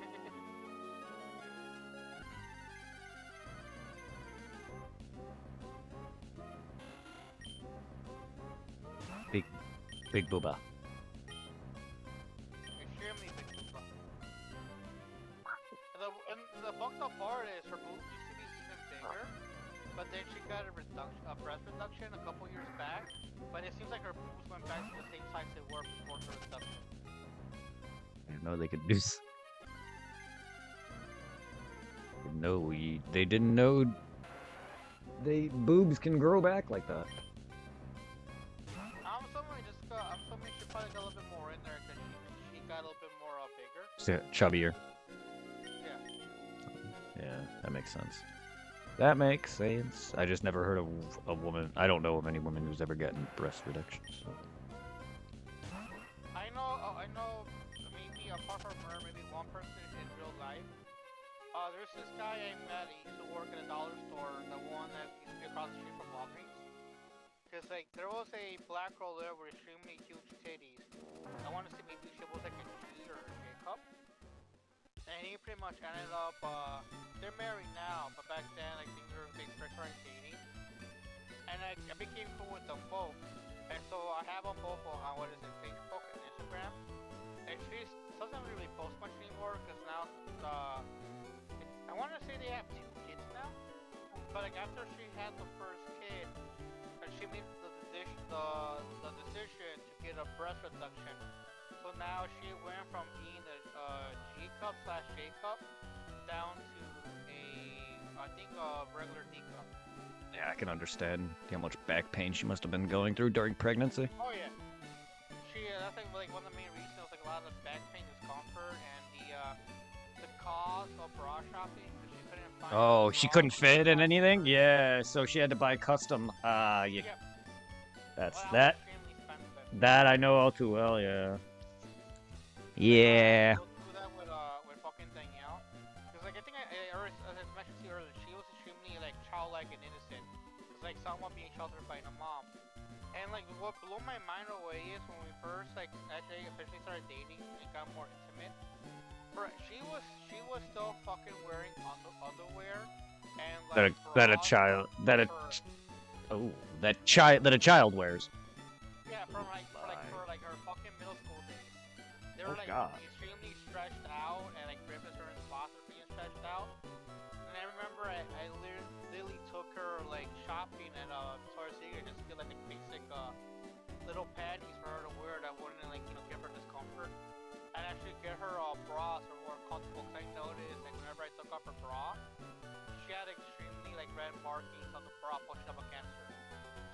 Big booba. Extremely big booba. And the fucked up part is her boobs used to be even bigger, but then she got a breast reduction a couple years back, but it seems like her boobs went back to the same size they were before her reduction. I didn't know they could do. No, they didn't know. Boobs can grow back like that. I'm assuming she probably got a little bit more in there because she got a little bit more bigger. Chubbier. Yeah. Yeah, that makes sense. That makes sense. I just never heard of a woman. I don't know of any woman who's ever gotten breast reduction. So. I know. Maybe apart from her, maybe one person in real life. There's this guy I met. He used to work at a dollar store, the one that used to be across the street from Walgreens. Cause like there was a black girl there with extremely huge titties. I want to say maybe she was like a G or a Jacob. And he pretty much ended up, they're married now, but back then I think they first started dating. And I became cool with them both. And so I have them both on what is it, Facebook and Instagram. And she doesn't really post much anymore because now, I want to say they have 2 kids now. But like after she had the first kid, and she made the decision to get a breast reduction. So now she went from being a G cup / J cup down to I think a regular D cup. Yeah, I can understand how much back pain she must have been going through during pregnancy. Oh yeah. That's like one of the main reasons. Was like a lot of the back pain, discomfort, and the cost of bra shopping because she couldn't find. Oh, she couldn't fit in anything? Yeah, so she had to buy custom. Yep. That's Well, that. extremely expensive. That I know all too well, yeah. Yeah. Go through that with fucking Danielle. Because like I think as I mentioned to you earlier, she was extremely like childlike and innocent. It's like someone being sheltered by a mom. And like what blew my mind away is when we first like actually officially started dating and got more intimate. She was still fucking wearing underwear and like That a child that a child wears. Yeah, for her fucking middle school days. They were Oh, like God. extremely stretched out and like grimaces her spots were being stretched out. And I remember I literally took her like shopping at Victoria's Secret just to get like a basic little panties for her to wear that wouldn't like give her discomfort. And actually get her bras or more comfortable because I noticed like whenever I took off her bra, she had extremely like red markings on the bra pushing up against her.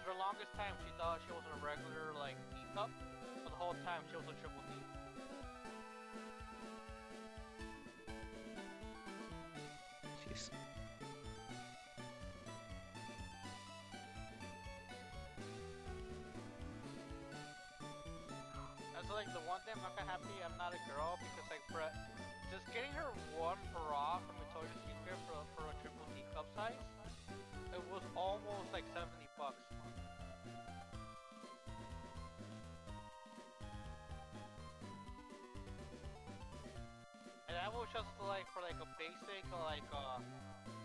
For the longest time she thought she was a regular like D cup, but the whole time she was a triple D. Jeez. And so like the one thing I'm not gonna happy I'm not a girl because like just getting her one bra from Victoria's Secret for a triple D cup size, it was almost like $70. And that was just like for like a basic like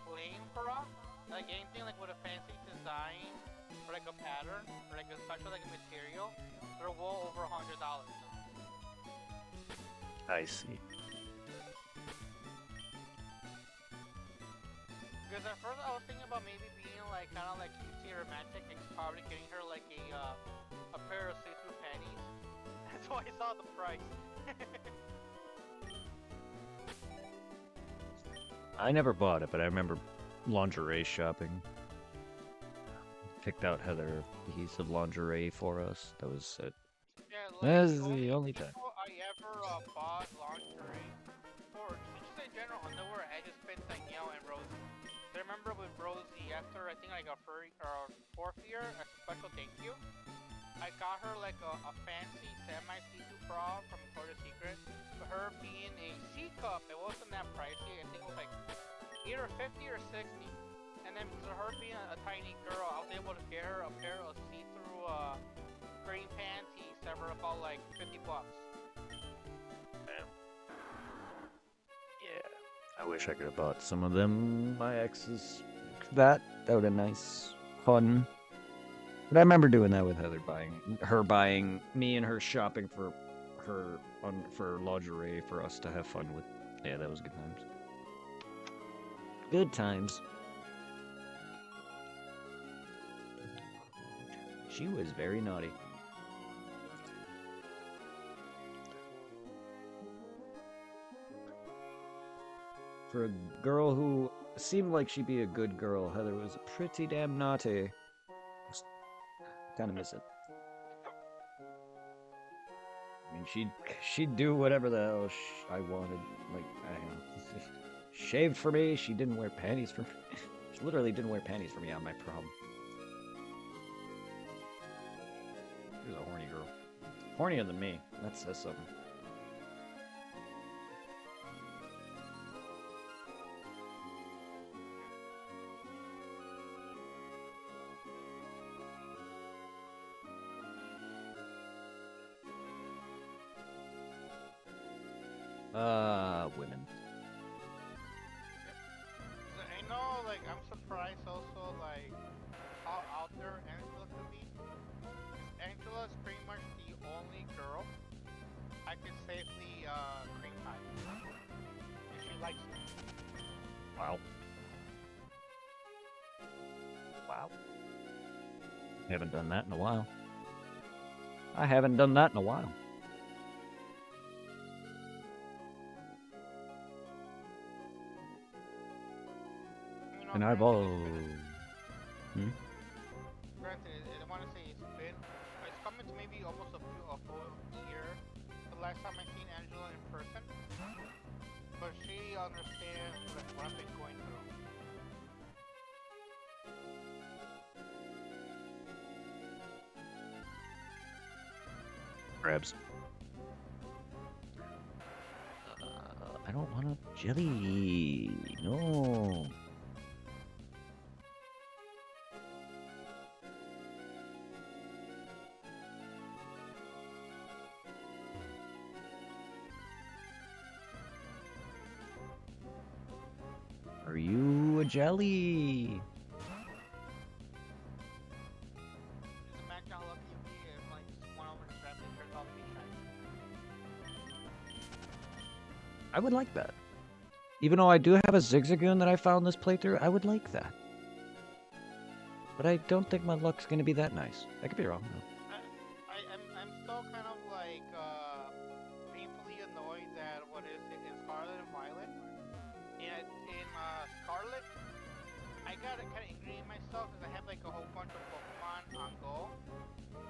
plain bra, like anything like with a fancy design or like a pattern or like a special like a material, they're well over $100. I see. Because at first I I was thinking about maybe being like kind of like cutesy romantic and probably getting her like a pair of see-through panties. That's why I saw the price. I never bought it, but I remember lingerie shopping. Picked out Heather a piece of lingerie for us. That was it. Yeah, like That's the only time. people I ever bought lingerie for, just in general underwear, I just been Danielle and Rosie. I remember with Rosie after I think I got fourth year as a special thank you. I got her like a fancy semi-see-through bra from Victoria's Secret. But her being a C cup, it wasn't that pricey. I think it was like either 50 or 60. And then because of her being a tiny girl, I was able to get her a pair of see-through green panties that were about like 50 bucks. Yeah, I wish I could have bought some of them. My exes, that would have been nice, fun. But I remember doing that with Heather, buying me and her shopping for her for lingerie for us to have fun with. Yeah, that was good times. Good times. She was very naughty. For a girl who seemed like she'd be a good girl, Heather was pretty damn naughty. Kind of miss it. I mean, she'd do whatever the hell I wanted. Like, I don't know. Shaved for me. She didn't wear panties for me. She literally didn't wear panties for me on my prom. She was a horny girl. Hornier than me. That says something. Women. I know, like, I'm surprised also, like, how out there Angela could be. Angela's pretty much the only girl I can safely cream pie. And she likes it. Wow. Wow. Haven't done that in a while. I haven't done that in a while. You know, And I've granted, all... Granted, I want to say it's coming to maybe almost a full year the last time I seen Angela in person. But she understands like, what I've been going through. Crabs. I don't want a jelly. No. Are you a jelly? Just imagine how lucky you'd be if like just one over the strap and turns out to be shiny. I would like that. Even though I do have a Zigzagoon that I found this playthrough, I would like that. But I don't think my luck's gonna be that nice. I could be wrong, though. I'm still kind of like painfully annoyed that what is it in Scarlet and Violet. In Scarlet, I got kind of angry at myself because I have like a whole bunch of Pokemon on Go.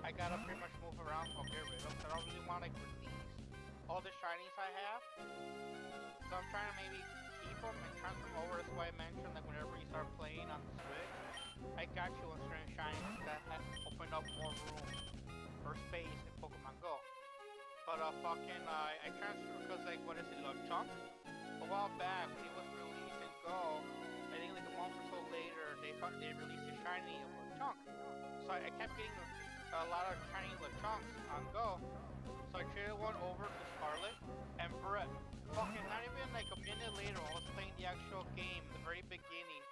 I gotta pretty much move around or get rid of. So I don't really want to like release all the shinies I have. So I'm trying to maybe keep them and transfer them over. That's why I mentioned like whenever you start playing on the Switch, I got you on certain shinies that have opened up more room or space in Pokemon Go. But I transferred because like what is it, Chunk? A while back when it was released in Go, I think like a month or so later they released a shiny Chunk. So I kept getting a lot of shiny Chunks on Go. So I traded one over to Scarlet, and Brett, fucking not even like a minute later, I was playing the actual game, the very beginning.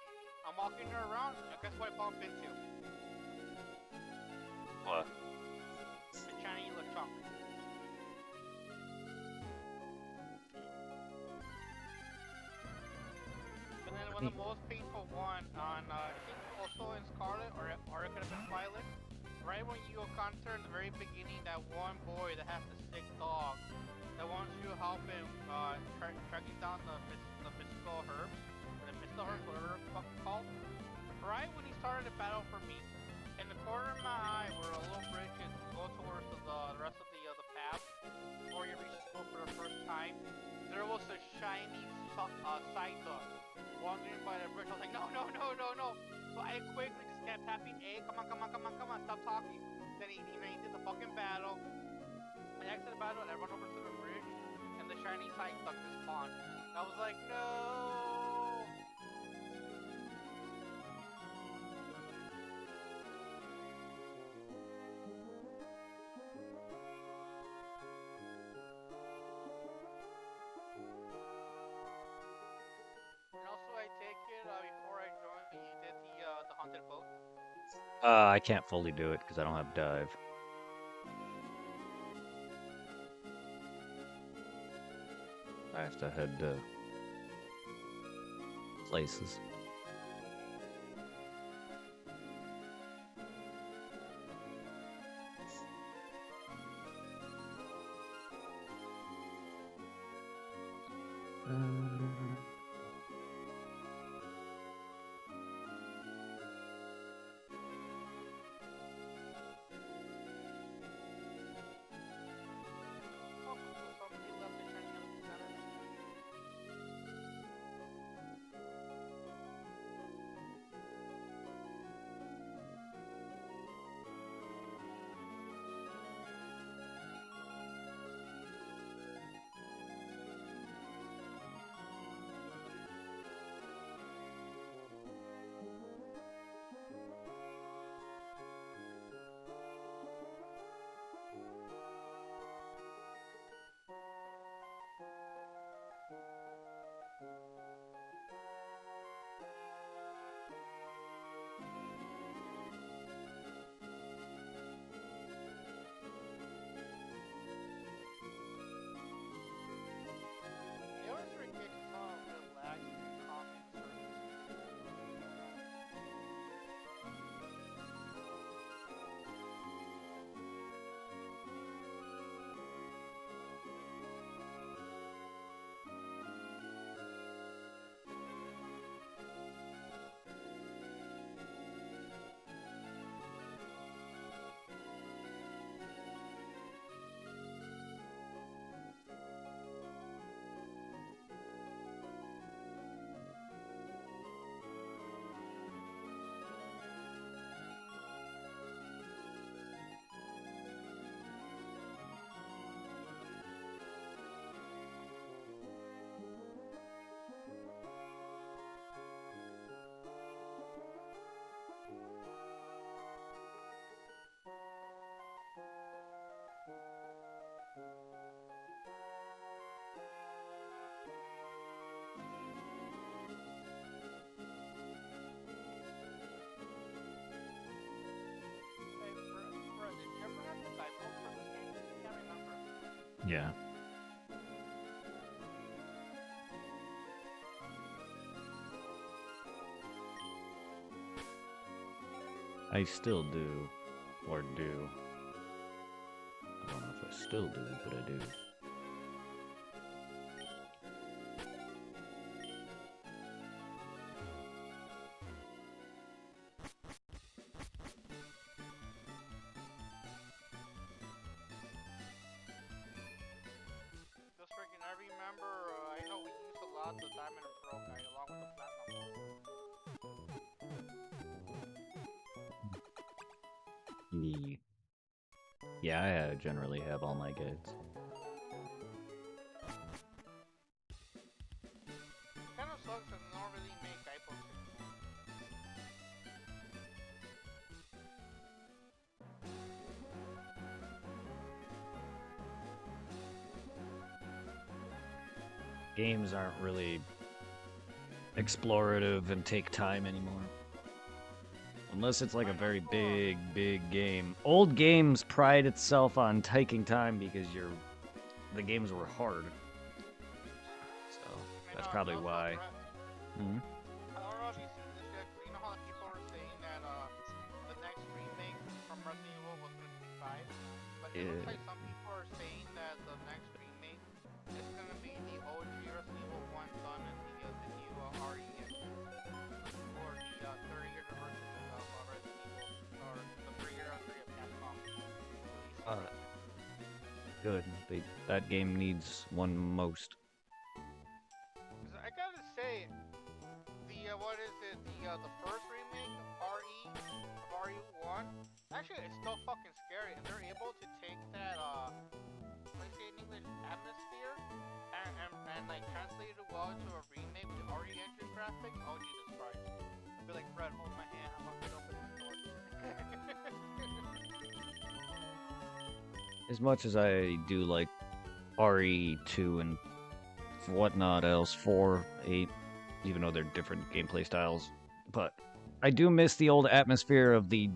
I'm walking her around, and guess what I bump into? What? The shiny Chunk. But then when the most painful one on, I think also in Scarlet, or it could have been Violet. Right when you encounter in the very beginning that one boy that has the sick dog, that wants you to help him tracking down the mystical herbs, or the mystical herbs, whatever it's called. Right when he started the battle for me, in the corner of my eye where a little bridge is go towards the rest of the path, before you reach school for the first time, there was a shiny side dog wandering by the bridge. I was like, no, no, no, no, no. So I quickly just kept tapping A, come on, stop talking. Then he did the fucking battle. I exited the battle and I run over to the bridge, and the shiny side dog just spawned. I was like, no. And also, I take it before I joined, you did the haunted boat. I can't fully do it because I don't have dive. I have to head to places. Oh, somebody left the shiny on the center. It was ridiculous how relaxed and calming the service. Hey, Brett, did you ever have the guidebook for this game? I can't remember. Yeah. I still do, or do. I don't know if I still do, but I do. Just freaking, I remember, I know we used a lot the Diamond and Pearl guide along with the Platinum one. Yeah, I generally have all my guides. Kind of sucks that they don't really make guidebooks anymore. Games aren't really explorative and take time anymore. Unless it's like a very big game. Old games pride itself on taking time because the games were hard. So that's probably why. Hmm? Resident Evil was gonna be 5, but it looks Yeah. like some people are saying that the next remake is gonna be the OG Resident Evil 1 done in the new RE engine for the 30th anniversary of Resident Evil, or the 3-year anniversary of Capcom. Uh, Good. That game needs one most. 'Cause I gotta say, the what is it? The first remake of RE1. Actually, it's still fucking scary, and they're able to take that what do you say in English, atmosphere, and like translate it well into a remake with the RE engine graphics. Oh Jesus Christ! I'd be like, Fred, hold my hand. I'm gonna open this door. As much as I do like RE2 and whatnot else, 4, 8, even though they're different gameplay styles, but I do miss the old atmosphere of the,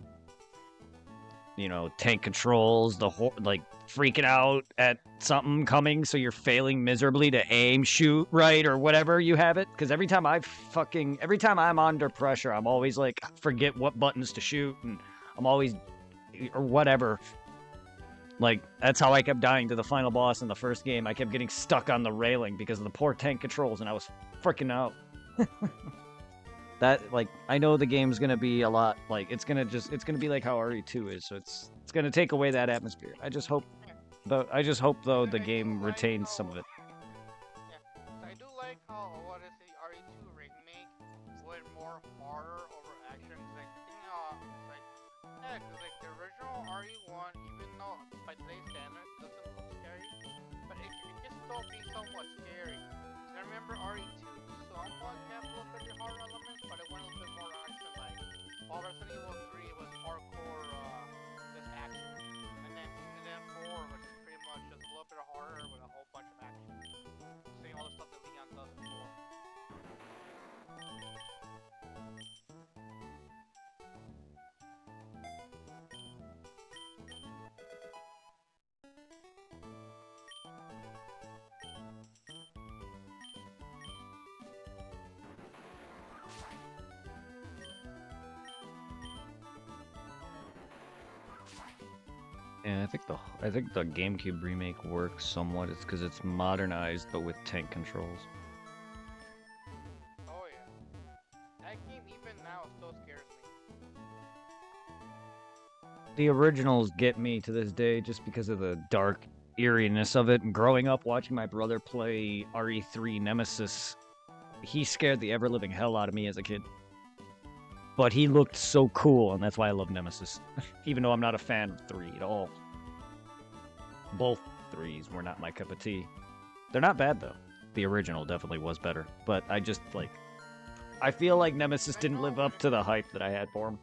tank controls, like freaking out at something coming, so you're failing miserably to aim, shoot right, or whatever you have it. Because every time I'm under pressure, I'm always like, forget what buttons to shoot, and I'm always, or whatever. Like, that's how I kept dying to the final boss in the first game. I kept getting stuck on the railing because of the poor tank controls, and I was freaking out. That, like, I know the game's gonna be a lot, like, it's gonna be like how RE2 is, so it's gonna take away that atmosphere. I just hope, though, the game retains some of it. Yeah, so I do like how what is the RE2 remake with more horror over action. Like, yeah, cause like the original RE1, even though by today's standards doesn't look scary, but it can still be somewhat scary. 'Cause I remember RE2 somewhat kept a little bit of horror elements, but it went a little bit more action like. While Resident Evil 3 was hardcore, just action, and then 4, which is pretty much just a little bit of horror with a whole bunch of action. Seeing all the stuff that Leon does in 4. Yeah, I think the GameCube remake works somewhat. It's because it's modernized, but with tank controls. Oh yeah. That game even now still scares me. The originals get me to this day just because of the dark eeriness of it. And growing up watching my brother play RE3 Nemesis, he scared the ever-living hell out of me as a kid. But he looked so cool, and that's why I love Nemesis. Even though I'm not a fan of 3 at all. Both 3s were not my cup of tea. They're not bad, though. The original definitely was better. But I just, I feel like Nemesis didn't live up to the hype that I had for him.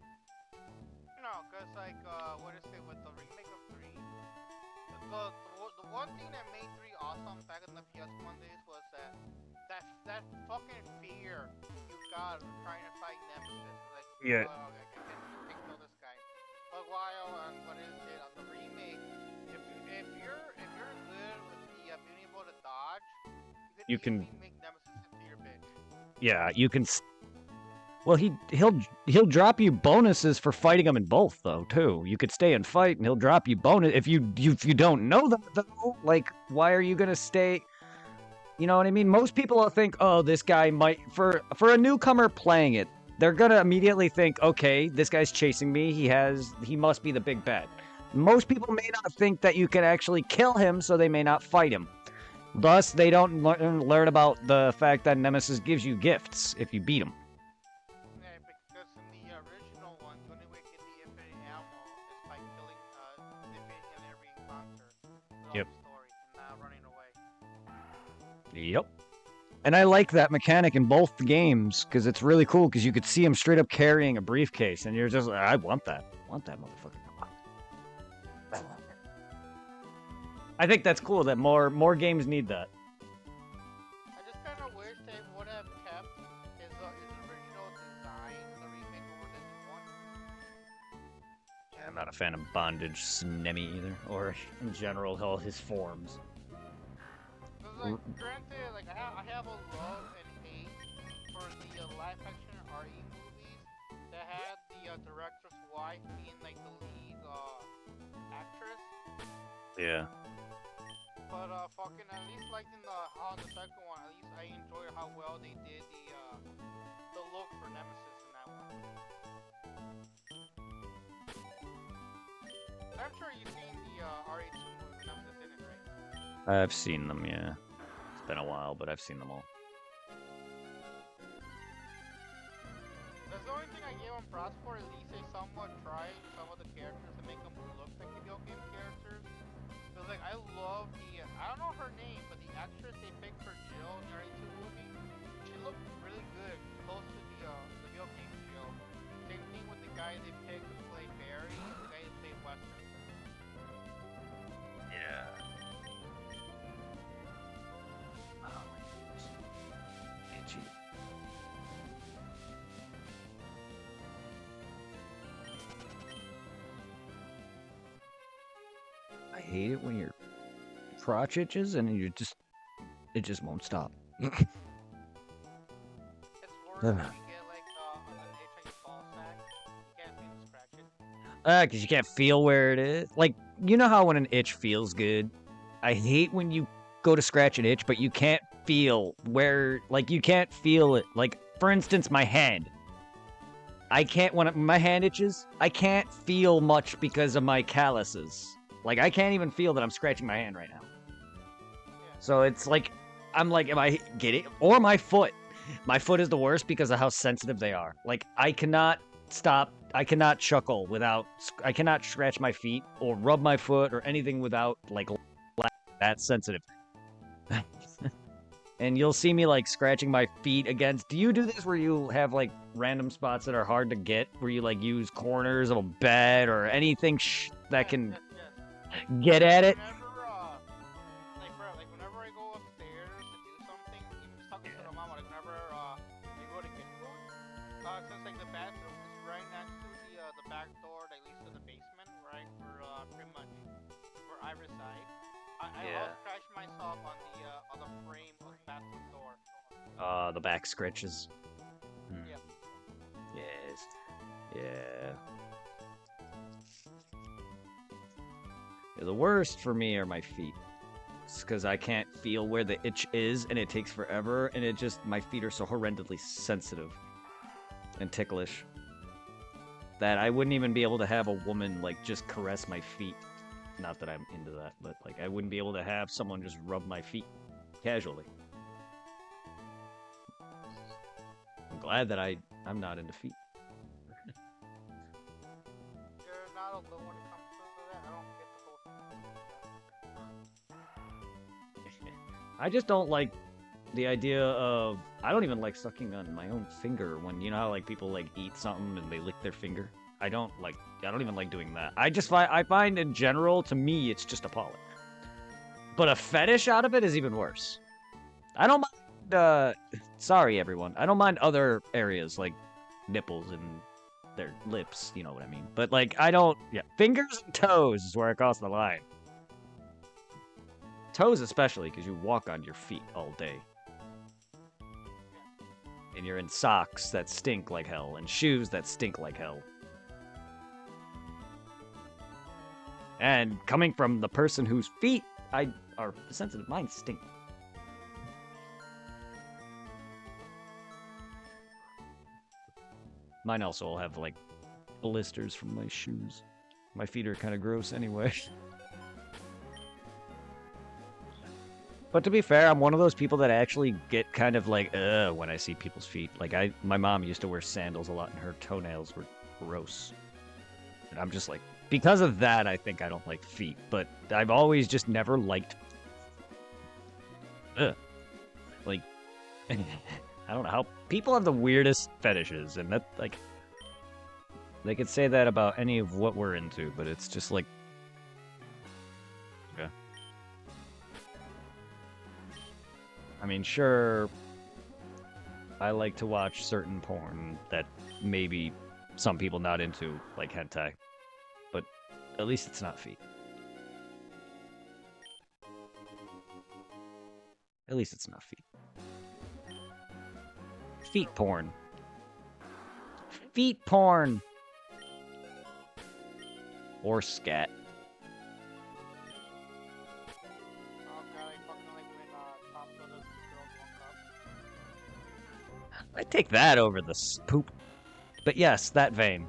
No, cause like, what is it with the remake of 3? The one thing that made 3 awesome back in the PS1 days was that fucking fear you got of trying to fight Nemesis. Like, Yeah. oh, I can kill this guy. But while on what is it on the remake, if you're good with the being able to dodge, you can easily make Nemesis into your bitch. Yeah, you can. Well, he'll drop you bonuses for fighting him in both, though. Too. You could stay and fight, and he'll drop you bonus if you don't know that, though. Like, why are you gonna stay? You know what I mean? Most people will think, oh, this guy might for a newcomer playing it, they're gonna immediately think, okay, this guy's chasing me. He must be the big bad. Most people may not think that you can actually kill him, so they may not fight him. Thus, they don't learn about the fact that Nemesis gives you gifts if you beat him. Yeah, because in the original one, the only way to get the infinite ammo is by killing, defeating every encounter. Yep. The story, and not running away. Yep. And I like that mechanic in both games, because it's really cool, because you could see him straight up carrying a briefcase, and you're just like, I want that. I want that motherfucker. I think that's cool that more games need that. I just kind of wish they would have kept his original design in the remake over this one. I'm not a fan of Bondage Snemi either, or in general, all his forms. Cause like, granted, like I have a love and hate for the live action RE movies that had the director's wife being like the lead actress. Yeah. But fucking at least like in the second one, at least I enjoyed how well they did the look for Nemesis in that one. I'm sure you've seen the RH movie with Nemesis in it, right? I've seen them, yeah. It's been a while, but I've seen them all. That's the only thing I gave them props for. At least they somewhat tried some of the characters to make them look like video game characters. Cause like I love I don't know her name, but the actress they picked for Jill in the R2 movie, she looked really good, close to the video game Jill. Same thing with the guy they picked to play Barry, and the guy who played Western. Yeah. Itchy. I hate it when your crotch itches and it just won't stop. It's worse when you get like an itch on your ball sack. You can't seem to scratch it. Because you can't feel where it is. Like, you know how when an itch feels good? I hate when you go to scratch an itch, but you can't feel where, like, you can't feel it. Like, for instance, my hand. I can't, when my hand itches, I can't feel much because of my calluses. Like, I can't even feel that I'm scratching my hand right now. So it's like, I'm like, am I getting, or my foot. My foot is the worst because of how sensitive they are. Like, I cannot stop, I cannot chuckle without, I cannot scratch my feet or rub my foot or anything without, like, that sensitive. And you'll see me, like, scratching my feet against, do you do this where you have, like, random spots that are hard to get, where you, like, use corners of a bed or anything that can get at it? Whenever I go upstairs to do something, even just talking to the mama, like whenever I go to get food, since like the bathroom is right next to the back door that leads to the basement, right, for pretty much where I reside, I love scratch myself on the frame of the bathroom door. The back scratches. Yep. Yes. Yeah. The worst for me are my feet. It's because I can't feel where the itch is, and it takes forever, and it just, my feet are so horrendously sensitive and ticklish that I wouldn't even be able to have a woman, like, just caress my feet. Not that I'm into that, but, like, I wouldn't be able to have someone just rub my feet casually. I'm glad that I'm not into feet. You're not alone when it comes to that. I don't get the whole I just don't like the idea of, I don't even like sucking on my own finger when, you know how, like, people, like, eat something and they lick their finger? I don't even like doing that. I find in general, to me, it's just appalling. But a fetish out of it is even worse. I don't mind, sorry everyone, I don't mind other areas, like nipples and their lips, you know what I mean? But, like, fingers and toes is where I cross the line. Toes especially, because you walk on your feet all day. And you're in socks that stink like hell, and shoes that stink like hell. And coming from the person whose feet are sensitive, mine stink. Mine also will have, like, blisters from my shoes. My feet are kind of gross anyway. But to be fair, I'm one of those people that actually get kind of like, when I see people's feet. Like, my mom used to wear sandals a lot, and her toenails were gross. And I'm just like, because of that, I think I don't like feet. But I've always just never liked... Like, I don't know how... People have the weirdest fetishes, and that, like... They could say that about any of what we're into, but it's just like... Okay. I mean, sure, I like to watch certain porn that maybe some people not into, like hentai, but at least it's not feet. At least it's not feet. Feet porn. feet porn. Or scat. Oh god, I fucking like when Tom showed us two girls, one cup. I take that over the poop. But yes, that vein.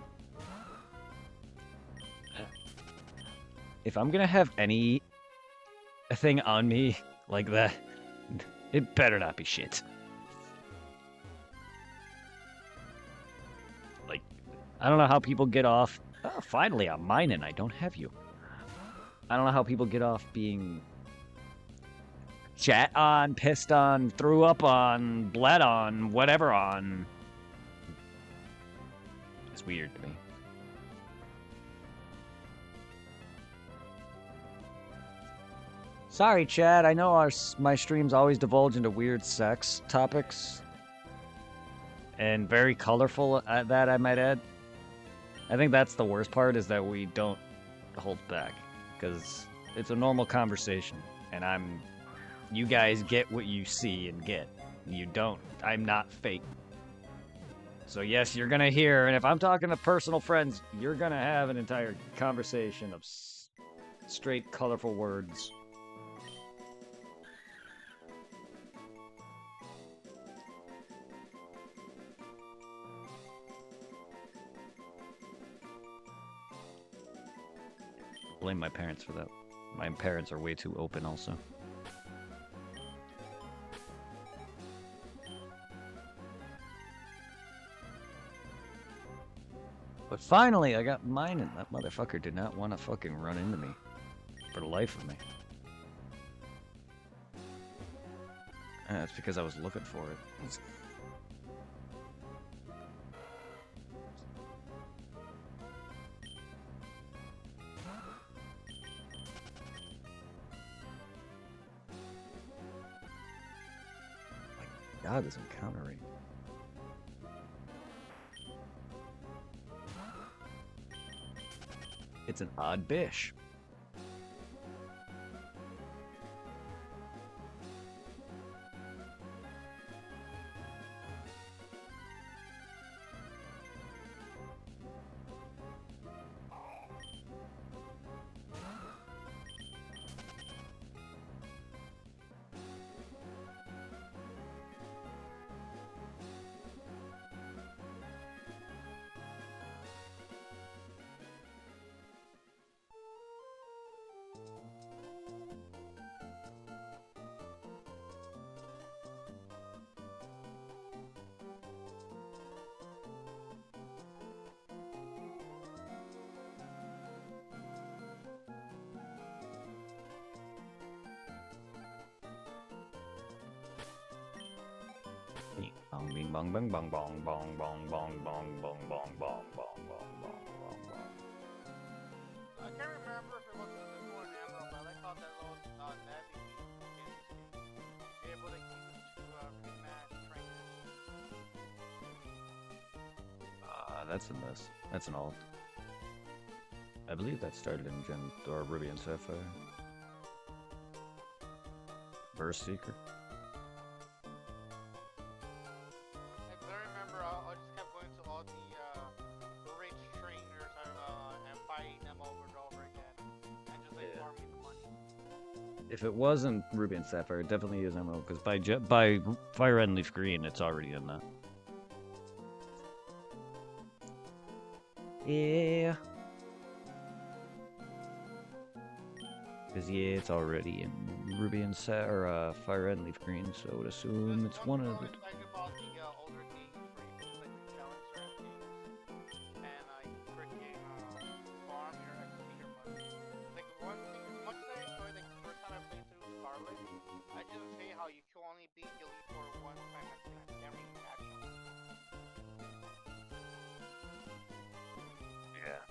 If I'm gonna have anything on me like that, it better not be shit. Like, I don't know how people get off. Oh, finally, I'm mine and I don't have you. I don't know how people get off being chat on, pissed on, threw up on, bled on, whatever on. It's weird to me. Sorry, Chad. I know my streams always divulge into weird sex topics. And very colorful at that, I might add. I think that's the worst part, is that we don't hold back. Because it's a normal conversation. And you guys get what you see and get. You don't. I'm not fake. So yes, you're gonna hear, and if I'm talking to personal friends, you're gonna have an entire conversation of straight, colorful words. Blame my parents for that. My parents are way too open also. But finally, I got mine, and that motherfucker did not want to fucking run into me. For the life of me. That's because I was looking for it. My god, this encounter rate. It's an odd bish. Bong bing bong bong bong bong bong bong bong bong bong bong bong bong bong bong bong bong. I can't remember if it was in this one Emerald, but I like how that little net you be able to use it to rematch trainers. That's in this. That's an alt. I believe that started in Gen or Ruby and Sapphire. Burst Seeker. If I remember, I just kept going to all the rich trainers and fighting them over and over again, and just like farming the money. If it wasn't Ruby and Sapphire, it definitely is Emerald, because by Fire Red and Leaf Green, it's already in that. Yeah. Because, yeah, it's already in Ruby and Fire Red and Leaf Green, so I would assume it's one of the... Like about the older games where you can like challenge certain things and like freaking farm your XP or money. Like one thing, as much as I enjoyed like the first time I played through Scarlet, I just hate how you can only beat the Elite Four one time and can't rematch them. Yeah.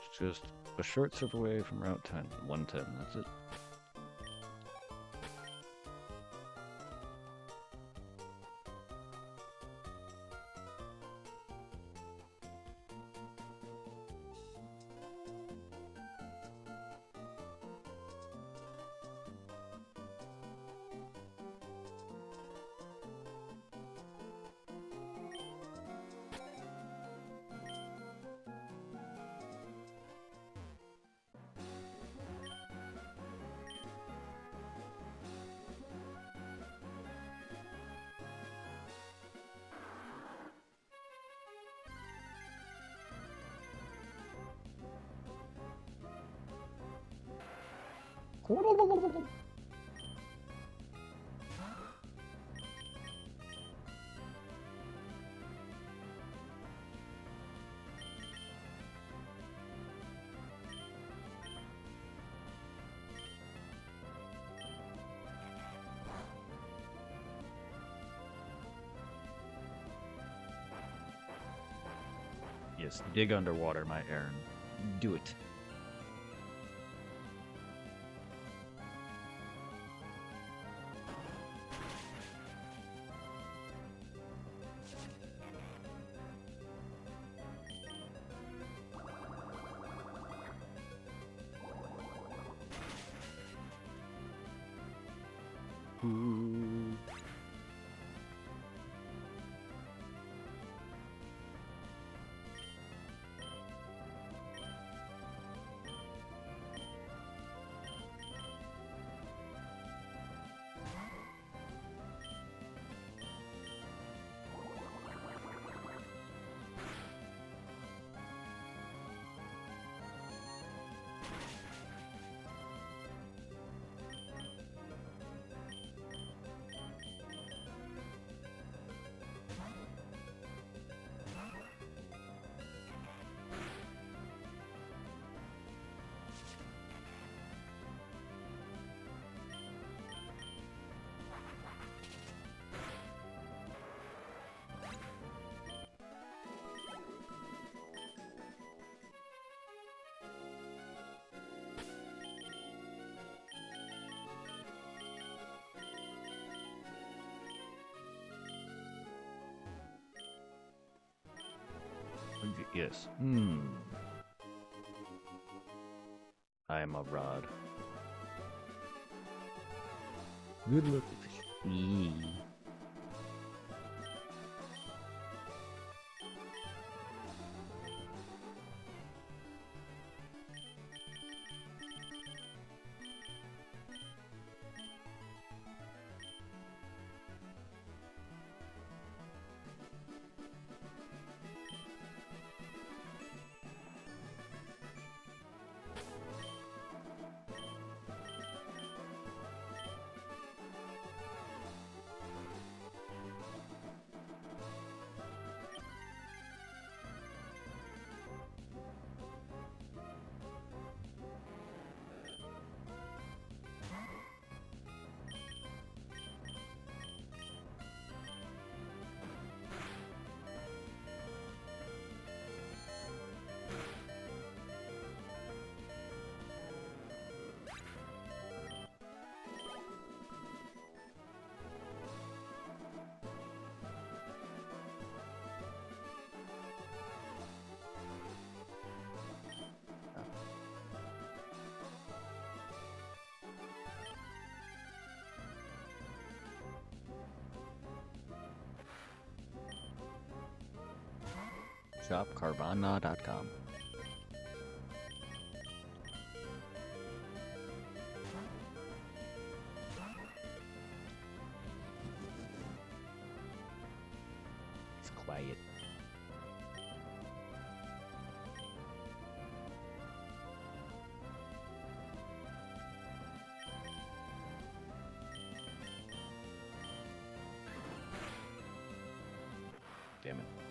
It's just a short trip away from Route 10. 110, that's it. Yes, dig underwater, my Aaron. Do it. Ooh. Yes. I am a rod. Good luck. ShopCarvana.com. It's quiet. Damn it.